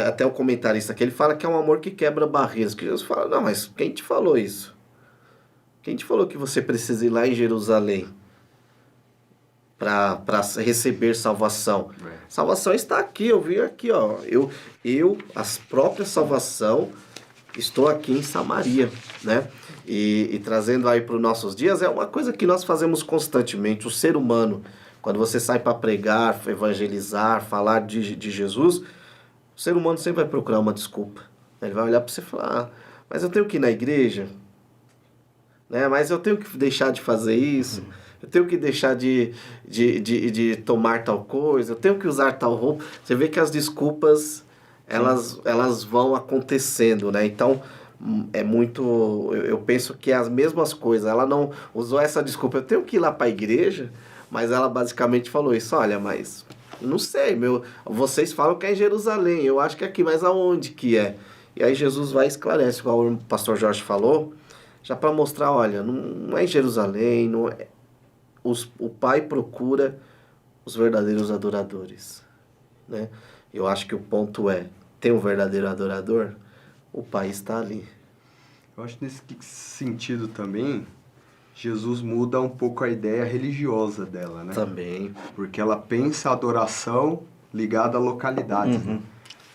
até o comentarista aqui, ele fala que é um amor que quebra barreiras, que Jesus fala: não, mas quem te falou isso? Quem te falou que você precisa ir lá em Jerusalém para receber salvação? Salvação está aqui, eu vim aqui, ó. A própria salvação, estou aqui em Samaria, né? E trazendo aí para os nossos dias, é uma coisa que nós fazemos constantemente, o ser humano. Quando você sai para pregar, evangelizar, falar de Jesus, o ser humano sempre vai procurar uma desculpa. Ele vai olhar para você e falar: mas eu tenho que ir na igreja, né? Mas eu tenho que deixar de fazer isso, eu tenho que deixar de tomar tal coisa, eu tenho que usar tal roupa. Você vê que as desculpas, elas vão acontecendo, né? Então, é muito... Eu penso que é as mesmas coisas. Ela não usou essa desculpa: eu tenho que ir lá para a igreja, mas ela basicamente falou isso: olha, mas não sei, vocês falam que é em Jerusalém, eu acho que é aqui, mas aonde que é? E aí Jesus vai e esclarece, igual o pastor Jorge falou, já para mostrar: olha, não é em Jerusalém, não é... o Pai procura os verdadeiros adoradores, né? Eu acho que o ponto tem um verdadeiro adorador, o Pai está ali. Eu acho que nesse sentido também, Jesus muda um pouco a ideia religiosa dela, né? Também. Porque ela pensa a adoração ligada à localidade. Né?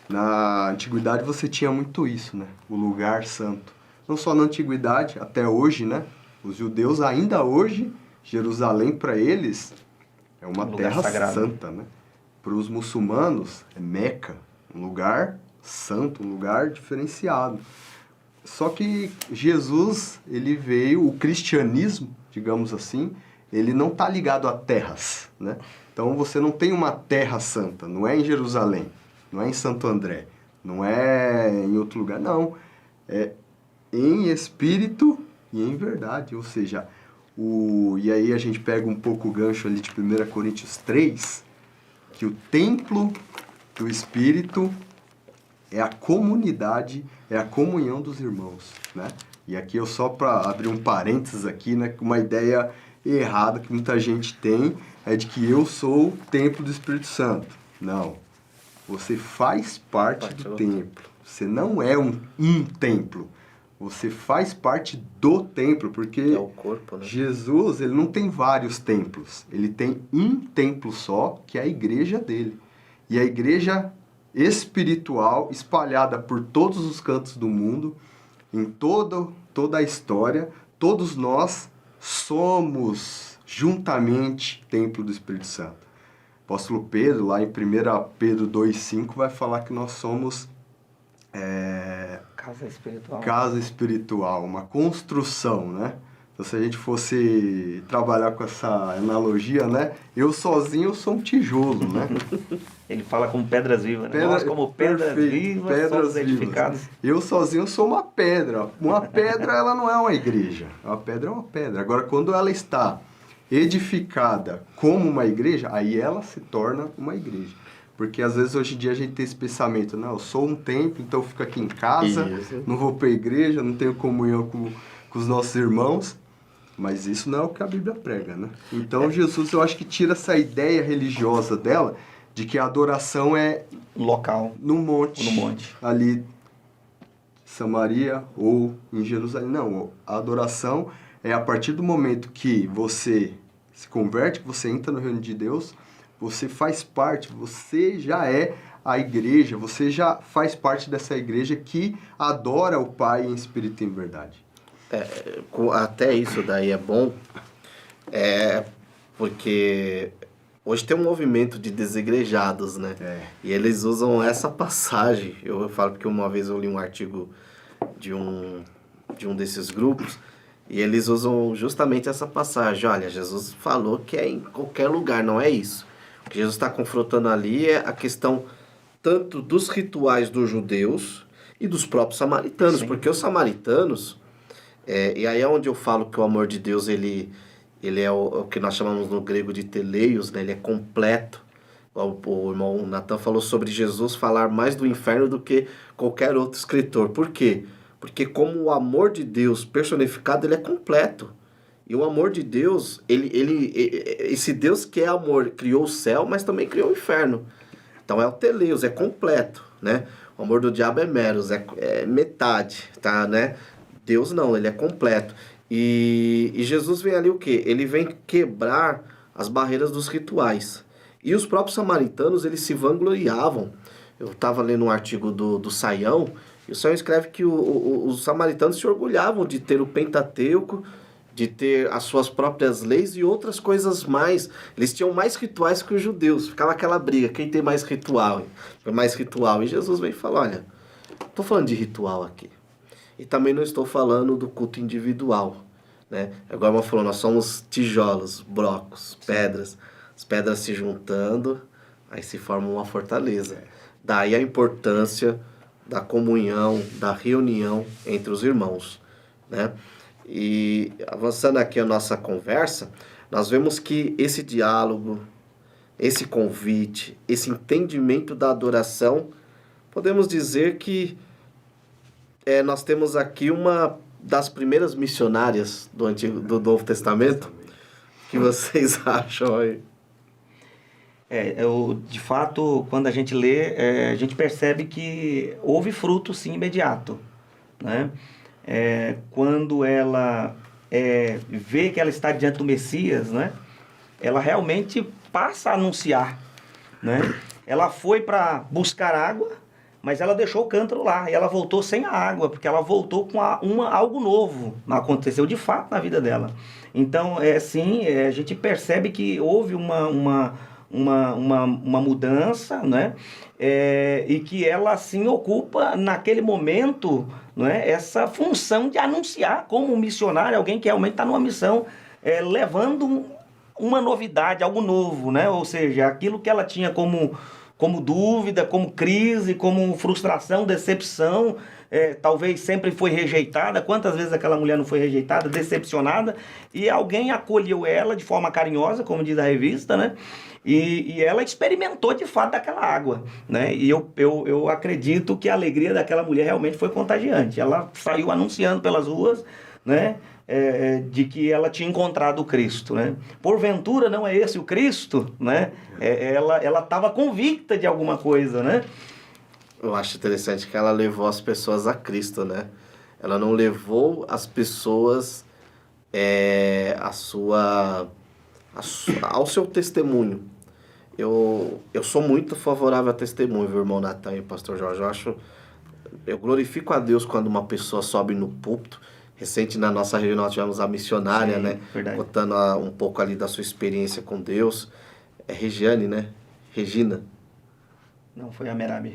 Na antiguidade você tinha muito isso, né? O lugar santo. Não só na antiguidade, até hoje, né? Os judeus ainda hoje, Jerusalém para eles é uma terra santa, né? Para os muçulmanos é Meca, um lugar santo, um lugar diferenciado. Só que Jesus, ele veio, o cristianismo, digamos assim, ele não está ligado a terras, né? Então você não tem uma terra santa, não é em Jerusalém, não é em Santo André, não é em outro lugar, não. É em espírito e em verdade, ou seja, e aí a gente pega um pouco o gancho ali de 1 Coríntios 3, que o templo do Espírito é a comunidade, é a comunhão dos irmãos, né? E aqui eu só para abrir um parênteses aqui, né? Uma ideia errada que muita gente tem é de que eu sou o templo do Espírito Santo. Não. Você faz parte do templo. Você não é um templo. Você faz parte do templo, porque é o corpo, né? Jesus, ele não tem vários templos. Ele tem um templo só, que é a igreja dele. E a igreja espiritual, espalhada por todos os cantos do mundo, em toda a história, todos nós somos juntamente templo do Espírito Santo. O apóstolo Pedro, lá em 1 Pedro 2,5, vai falar que nós somos Casa espiritual. Casa espiritual, uma construção, né? Então, se a gente fosse trabalhar com essa analogia, né? Eu sozinho sou um tijolo, né? Ele fala como pedras vivas, né? Nós como pedras vivas somos edificados. Eu sozinho sou uma pedra. Uma pedra, ela não é uma igreja. Uma pedra é uma pedra. Agora, quando ela está edificada como uma igreja, aí ela se torna uma igreja. Porque às vezes hoje em dia a gente tem esse pensamento, não, eu sou um templo, então eu fico aqui em casa, não vou para a igreja, não tenho comunhão com os nossos irmãos. Mas isso não é o que a Bíblia prega, né? Então Jesus, eu acho que tira essa ideia religiosa dela, de que a adoração é local, no monte, ali Samaria ou em Jerusalém. Não, a adoração é a partir do momento que você se converte, que você entra no reino de Deus, você faz parte, você já é a igreja, você já faz parte dessa igreja que adora o Pai em espírito e em verdade. Até isso daí é bom, porque hoje tem um movimento de desigrejados, né? E eles usam essa passagem. Eu falo porque uma vez eu li um artigo de um desses grupos e eles usam justamente essa passagem. Olha, Jesus falou que é em qualquer lugar, não é isso. O que Jesus está confrontando ali é a questão tanto dos rituais dos judeus e dos próprios samaritanos. Sim. Porque os samaritanos, e aí é onde eu falo que o amor de Deus, ele é o que nós chamamos no grego de teleios, né? Ele é completo. O irmão Natan falou sobre Jesus falar mais do inferno do que qualquer outro escritor. Por quê? Porque como o amor de Deus personificado, ele é completo. E o amor de Deus, esse Deus que é amor, criou o céu, mas também criou o inferno. Então é o teleios, é completo, né? O amor do diabo é meros, é metade, tá, né? Deus não, ele é completo. E Jesus vem ali o quê? Ele vem quebrar as barreiras dos rituais. E os próprios samaritanos, eles se vangloriavam. Eu estava lendo um artigo do Saião, e o Saião escreve que os samaritanos se orgulhavam de ter o Pentateuco, de ter as suas próprias leis e outras coisas mais. Eles tinham mais rituais que os judeus. Ficava aquela briga, quem tem mais ritual? E Jesus vem e fala, olha, estou falando de ritual aqui. E também não estou falando do culto individual, né? Agora ela falou, nós somos tijolos, brocos, pedras. As pedras se juntando, aí se forma uma fortaleza. Daí a importância da comunhão, da reunião entre os irmãos, né? E avançando aqui a nossa conversa, nós vemos que esse diálogo, esse convite, esse entendimento da adoração, podemos dizer que nós temos aqui uma das primeiras missionárias do Novo Testamento. O que vocês acham aí? De fato, quando a gente lê, a gente percebe que houve fruto, sim, imediato, né? Quando ela vê que ela está diante do Messias, né? Ela realmente passa a anunciar, né? Ela foi para buscar água, mas ela deixou o cântaro lá, e ela voltou sem a água, porque ela voltou com algo novo. Aconteceu de fato na vida dela. Então, a gente percebe que houve uma mudança, né? E que ela, assim, ocupa naquele momento, né, essa função de anunciar como um missionário, alguém que realmente está numa missão, levando uma novidade, algo novo, né? Ou seja, aquilo que ela tinha como dúvida, como crise, como frustração, decepção, talvez sempre foi rejeitada. Quantas vezes aquela mulher não foi rejeitada, decepcionada, e alguém acolheu ela de forma carinhosa, como diz a revista, né? E ela experimentou de fato daquela água, né? E eu acredito que a alegria daquela mulher realmente foi contagiante. Ela saiu anunciando pelas ruas, né? De que ela tinha encontrado o Cristo, né? Porventura não é esse o Cristo, né? Ela estava convicta de alguma coisa, né? Eu acho interessante que ela levou as pessoas a Cristo, né? Ela não levou as pessoas ao seu testemunho. Eu sou muito favorável a testemunho, viu, irmão Natan e pastor Jorge. Eu glorifico a Deus quando uma pessoa sobe no púlpito. Recente na nossa região nós tivemos a missionária, sim, né? Verdade. Contando um pouco ali da sua experiência com Deus. Regiane, né? Regina. Não, foi a Merab.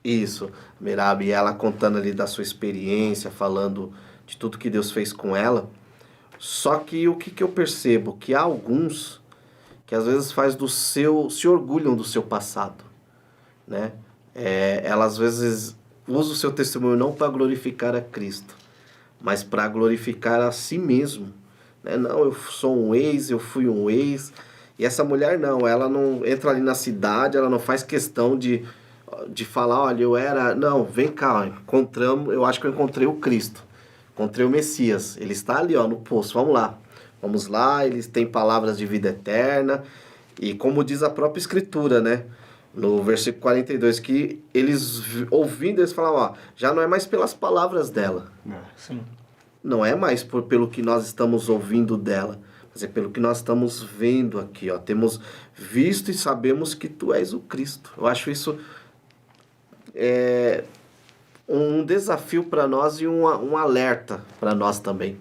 Isso, Merab, ela contando ali da sua experiência, falando de tudo que Deus fez com ela. Só que o que, que eu percebo? Que há alguns que às vezes se orgulham do seu passado, né? Ela às vezes usa o seu testemunho não para glorificar a Cristo, mas para glorificar a si mesmo, né? Não, eu sou um ex, eu fui um ex. E essa mulher não, ela não entra ali na cidade, ela não faz questão de falar, olha, eu era... Não, vem cá, encontramos, eu acho que eu encontrei o Cristo, encontrei o Messias, ele está ali, ó, no poço, vamos lá. Vamos lá, eles têm palavras de vida eterna, e como diz a própria Escritura, né? No versículo 42, que eles, ouvindo, eles falavam, ó, já não é mais pelas palavras dela, Sim. não é mais pelo que nós estamos ouvindo dela, mas é pelo que nós estamos vendo aqui, ó. Temos visto e sabemos que tu és o Cristo. Eu acho isso um desafio para nós e um alerta para nós também.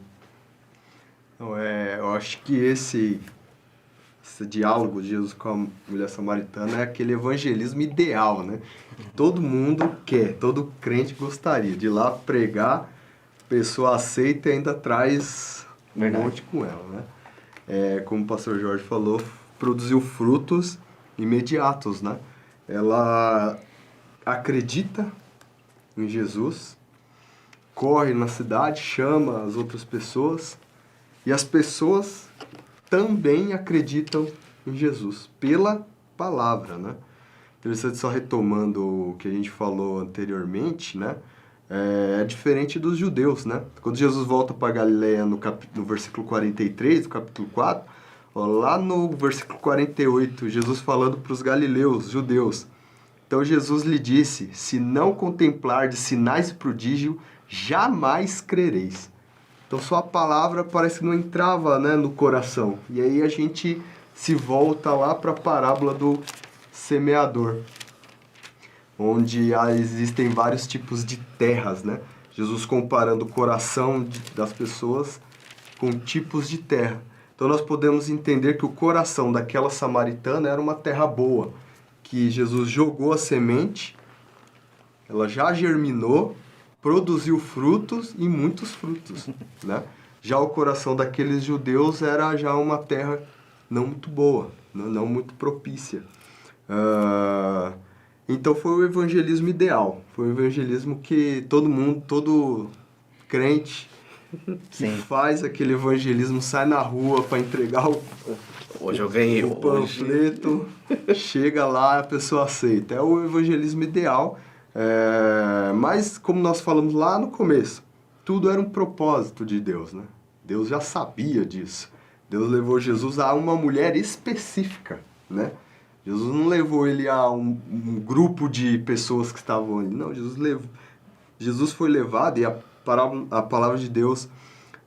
Então, eu acho que esse diálogo de Jesus com a mulher samaritana é aquele evangelismo ideal, né? Todo mundo quer, todo crente gostaria de ir lá pregar, a pessoa aceita e ainda traz um monte com ela, né? Como o pastor Jorge falou, produziu frutos imediatos, né? Ela acredita em Jesus, corre na cidade, chama as outras pessoas, e as pessoas também acreditam em Jesus, pela palavra, né? Interessante, só retomando o que a gente falou anteriormente, né? É diferente dos judeus, né? Quando Jesus volta para Galileia no versículo 43, do capítulo 4, ó, lá no versículo 48, Jesus falando para os galileus, judeus, então Jesus lhe disse, se não contemplardes sinais e prodígio, jamais crereis. Então só a palavra parece que não entrava, né, no coração. E aí a gente se volta lá para a parábola do semeador, onde existem vários tipos de terras, né? Jesus comparando o coração das pessoas com tipos de terra. Então nós podemos entender que o coração daquela samaritana era uma terra boa, que Jesus jogou a semente, ela já germinou, produziu frutos e muitos frutos, né? Já o coração daqueles judeus era já uma terra não muito boa, não muito propícia. Então foi o evangelismo ideal, foi o evangelismo que todo crente que faz aquele evangelismo sai na rua para entregar Hoje eu ganhei o panfleto, chega lá, a pessoa aceita. É o evangelismo ideal, mas como nós falamos lá no começo, tudo era um propósito de Deus, né? Deus já sabia disso. Deus levou Jesus a uma mulher específica, né? Jesus não levou ele a um grupo de pessoas que estavam ali. Não, Jesus foi levado, e a palavra de Deus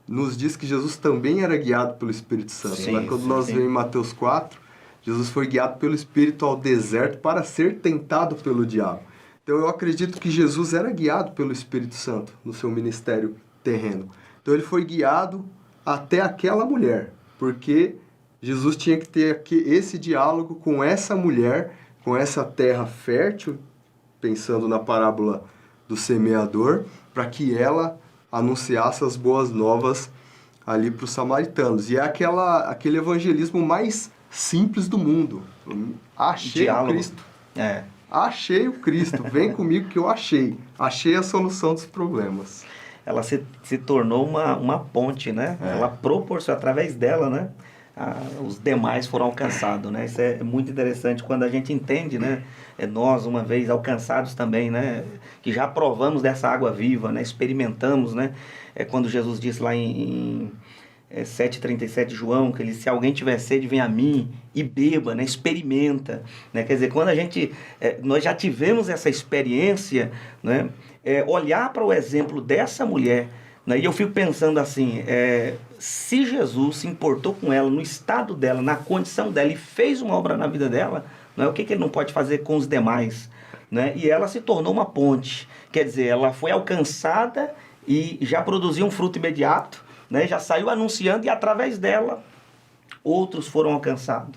nos diz que Jesus também era guiado pelo Espírito Santo. Sim, né? Quando nós vemos em Mateus 4, Jesus foi guiado pelo Espírito ao deserto para ser tentado pelo diabo. Então eu acredito que Jesus era guiado pelo Espírito Santo no seu ministério terreno. Então ele foi guiado até aquela mulher, porque Jesus tinha que ter esse diálogo com essa mulher, com essa terra fértil, pensando na parábola do semeador, para que ela anunciasse as boas novas ali para os samaritanos. E é aquele evangelismo mais simples do mundo. Achei Diálogo. o Cristo. Achei o Cristo. Vem comigo que eu achei. Achei a solução dos problemas. Ela se tornou uma ponte, né? Ela proporcionou, através dela, né? Os demais foram alcançados, né? Isso é muito interessante quando a gente entende, né? Nós, uma vez alcançados também, né? Que já provamos dessa água viva, né? Experimentamos, né? Quando Jesus disse lá em 7,37 João, que ele disse, se alguém tiver sede, vem a mim e beba, né? Experimenta, né? Quer dizer, quando a gente, nós já tivemos essa experiência, né? Olhar para o exemplo dessa mulher, né? E eu fico pensando assim, se Jesus se importou com ela, no estado dela, na condição dela, e fez uma obra na vida dela, né? O que ele não pode fazer com os demais? Né? E ela se tornou uma ponte, quer dizer, ela foi alcançada e já produziu um fruto imediato, né? Já saiu anunciando e através dela outros foram alcançados.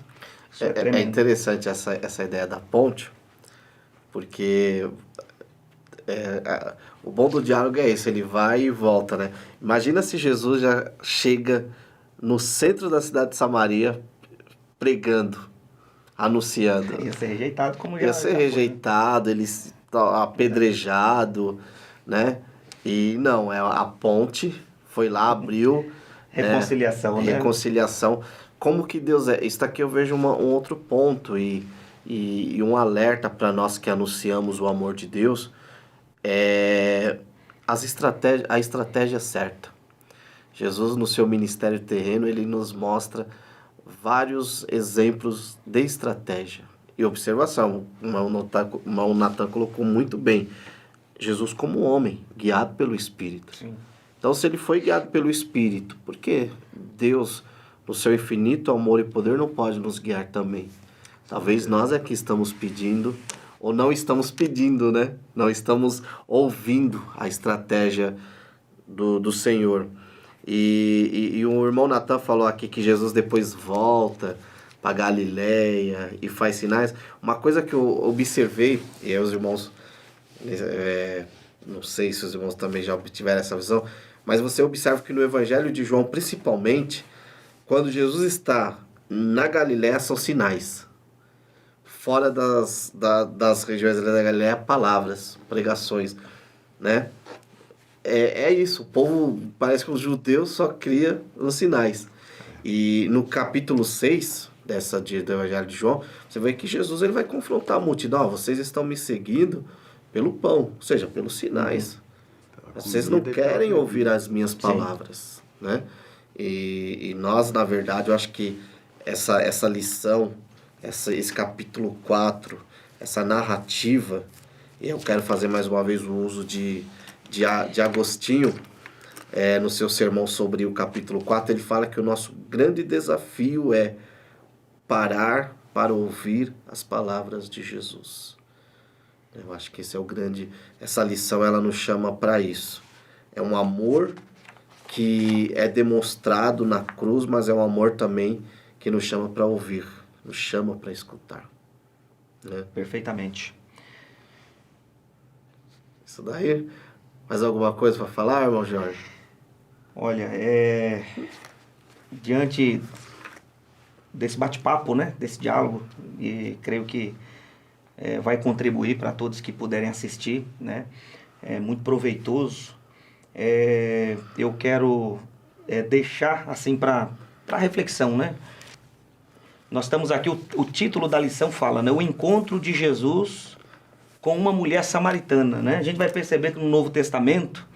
Isso é interessante essa ideia da ponte, porque O bom do diálogo é esse, ele vai e volta, né? Imagina se Jesus já chega no centro da cidade de Samaria pregando, anunciando. Ia ser rejeitado como já Ia ser já foi, né? rejeitado, apedrejado, né? E não, a ponte foi lá, abriu, né? Reconciliação, né? Reconciliação. Como que Deus é? Isso aqui eu vejo um outro ponto e um alerta para nós que anunciamos o amor de Deus é a estratégia certa. Jesus, no seu ministério terreno, ele nos mostra vários exemplos de estratégia. E observação, o Natan colocou muito bem. Jesus como homem, guiado pelo Espírito. Sim. Então, se ele foi guiado pelo Espírito, por que Deus, no seu infinito amor e poder, não pode nos guiar também? Talvez nós aqui estamos pedindo, ou não estamos pedindo, né? Não estamos ouvindo a estratégia do Senhor. E o irmão Natan falou aqui que Jesus depois volta para Galileia e faz sinais. Uma coisa que eu observei, e aí os irmãos, não sei se os irmãos também já tiveram essa visão, mas você observa que no Evangelho de João, principalmente, quando Jesus está na Galileia, são sinais. Fora das regiões da Galileia, palavras, pregações, né? É isso, o povo, parece que os judeus só cria os sinais. E no capítulo 6 do Evangelho de João, você vê que Jesus ele vai confrontar a multidão. Vocês estão me seguindo pelo pão, ou seja, pelos sinais. Vocês não querem ouvir as minhas palavras, né? E nós, na verdade, eu acho que essa lição, esse capítulo 4, essa narrativa, e eu quero fazer mais uma vez o uso de Agostinho, no seu sermão sobre o capítulo 4, ele fala que o nosso grande desafio é parar para ouvir as palavras de Jesus. Eu acho que essa lição ela nos chama para isso. É um amor que é demonstrado na cruz, mas é um amor também que nos chama para ouvir, nos chama para escutar. Né? Perfeitamente. Isso daí. Mais alguma coisa para falar, irmão Jorge? Olha, diante desse bate-papo, né, desse diálogo, e creio que vai contribuir para todos que puderem assistir, né, é muito proveitoso. Eu quero deixar assim para reflexão, né? Nós estamos aqui, o título da lição fala, né, o encontro de Jesus com uma mulher samaritana, né? A gente vai perceber que no Novo Testamento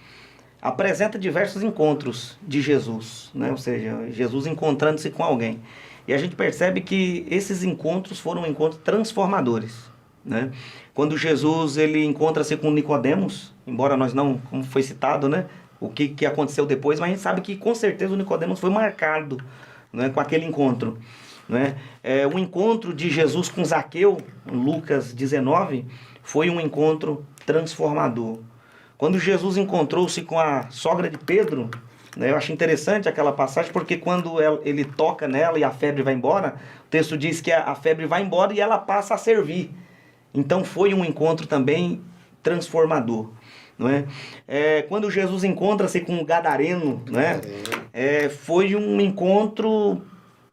apresenta diversos encontros de Jesus, né? Ou seja, Jesus encontrando-se com alguém. E a gente percebe que esses encontros foram encontros transformadores, né? Quando Jesus ele encontra-se com Nicodemos, embora nós não, como foi citado, né, o que aconteceu depois, mas a gente sabe que com certeza o Nicodemos foi marcado, né, com aquele encontro, né? O encontro de Jesus com Zaqueu, em Lucas 19, foi um encontro transformador. Quando Jesus encontrou-se com a sogra de Pedro, né, eu acho interessante aquela passagem, porque quando ele toca nela e a febre vai embora, o texto diz que a febre vai embora e ela passa a servir. Então foi um encontro também transformador. Não é? Quando Jesus encontra-se com o gadareno, né, foi um encontro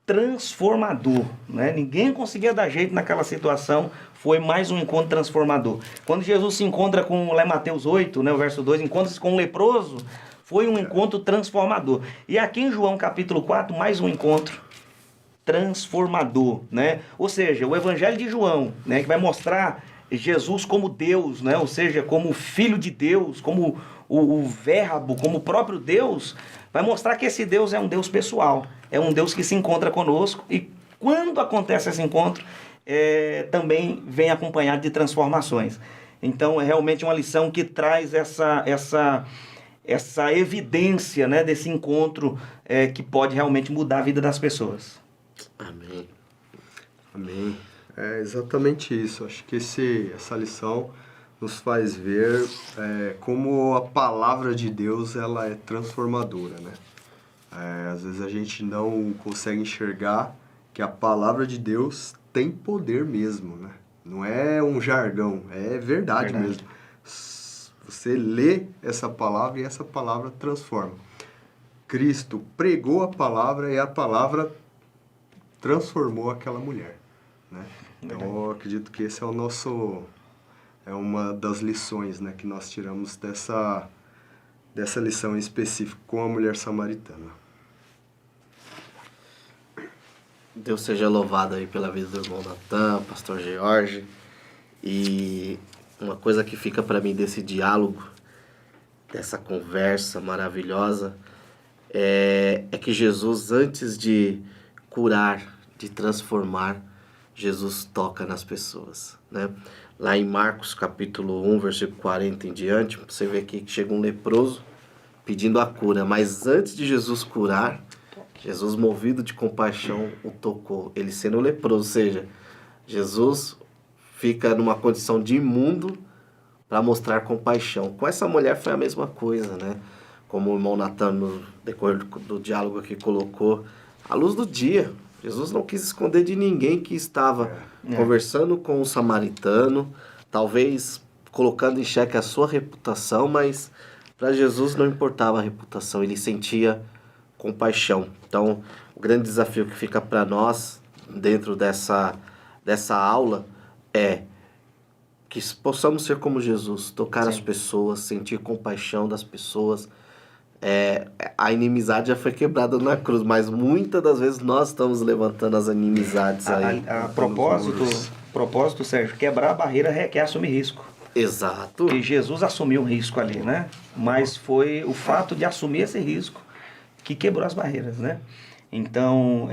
transformador, né? Ninguém conseguia dar jeito naquela situação, foi mais um encontro transformador. Quando Jesus se encontra com, lá em Mateus 8, né, o verso 2, encontra-se com um leproso, foi um encontro transformador. E aqui em João capítulo 4, mais um encontro transformador, né? Ou seja, o Evangelho de João, né, que vai mostrar Jesus como Deus, né? Ou seja, como Filho de Deus, como o Verbo, como o próprio Deus, vai mostrar que esse Deus é um Deus pessoal, é um Deus que se encontra conosco e quando acontece esse encontro, também vem acompanhado de transformações. Então é realmente uma lição que traz essa evidência, né, desse encontro que pode realmente mudar a vida das pessoas. Amém. Amém. É exatamente isso. Acho que essa lição nos faz ver como a palavra de Deus ela é transformadora, né? Às vezes a gente não consegue enxergar que a palavra de Deus tem poder mesmo, né? Não é um jargão, é verdade mesmo. Você lê essa palavra e essa palavra transforma. Cristo pregou a palavra e a palavra transformou aquela mulher, né? Então, eu acredito que esse é uma das lições, né, que nós tiramos dessa lição em específico com a mulher samaritana. Deus seja louvado aí pela vida do irmão Natan, pastor George. E uma coisa que fica para mim desse diálogo, dessa conversa maravilhosa, é que Jesus, antes de curar, de transformar, Jesus toca nas pessoas, né? Lá em Marcos capítulo 1, versículo 40 em diante, você vê aqui que chega um leproso pedindo a cura, mas antes de Jesus curar, Jesus, movido de compaixão, o tocou, ele sendo leproso, ou seja, Jesus fica numa condição de imundo para mostrar compaixão. Com essa mulher foi a mesma coisa, né? Como o irmão Natan, no decorrer do diálogo aqui, colocou, à luz do dia, Jesus não quis esconder de ninguém que estava conversando com o samaritano, talvez colocando em xeque a sua reputação, mas para Jesus não importava a reputação, ele sentia compaixão. Então, o grande desafio que fica para nós, dentro dessa aula, é que possamos ser como Jesus, tocar as pessoas, sentir compaixão das pessoas. A inimizade já foi quebrada na cruz, mas muitas das vezes nós estamos levantando as inimizades aí. A propósito, Sérgio, quebrar a barreira requer assumir risco. Exato. E Jesus assumiu um risco ali, né? Mas foi o fato de assumir esse risco que quebrou as barreiras, né? Então,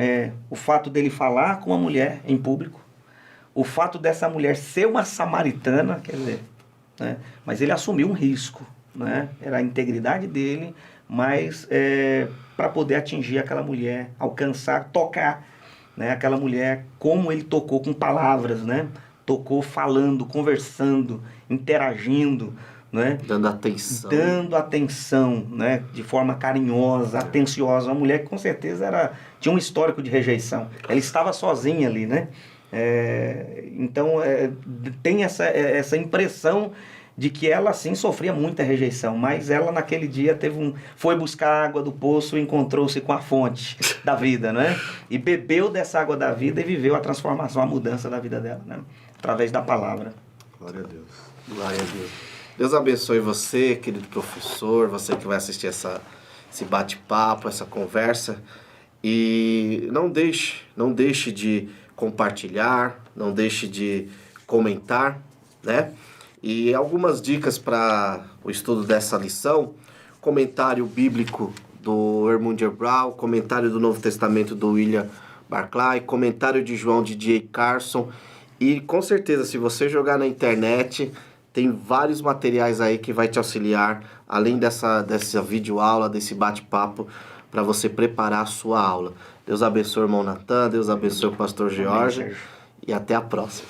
o fato dele falar com uma mulher em público, o fato dessa mulher ser uma samaritana, quer dizer, né? Mas ele assumiu um risco, né? Era a integridade dele, mas para poder atingir aquela mulher, alcançar, tocar, né? Aquela mulher, como ele tocou com palavras, né? Tocou falando, conversando, interagindo, né? Dando atenção, né? De forma carinhosa, atenciosa. Uma mulher que com certeza tinha um histórico de rejeição. Ela estava sozinha ali, né? Então tem essa impressão de que ela sim sofria muita rejeição, mas ela naquele dia foi buscar água do poço e encontrou-se com a fonte da vida, né? E bebeu dessa água da vida e viveu a transformação, a mudança da vida dela, né? Através da palavra. Glória a Deus. Glória a Deus. Deus abençoe você, querido professor, você que vai assistir esse bate-papo, essa conversa. E não deixe de compartilhar, não deixe de comentar, né? E algumas dicas para o estudo dessa lição: comentário bíblico do Ermundir Brown, comentário do Novo Testamento do William Barclay, comentário de João de J. Carson. E com certeza, se você jogar na internet, tem vários materiais aí que vai te auxiliar, além dessa videoaula, desse bate-papo, para você preparar a sua aula. Deus abençoe o irmão Natan, Deus abençoe o pastor George, e até a próxima.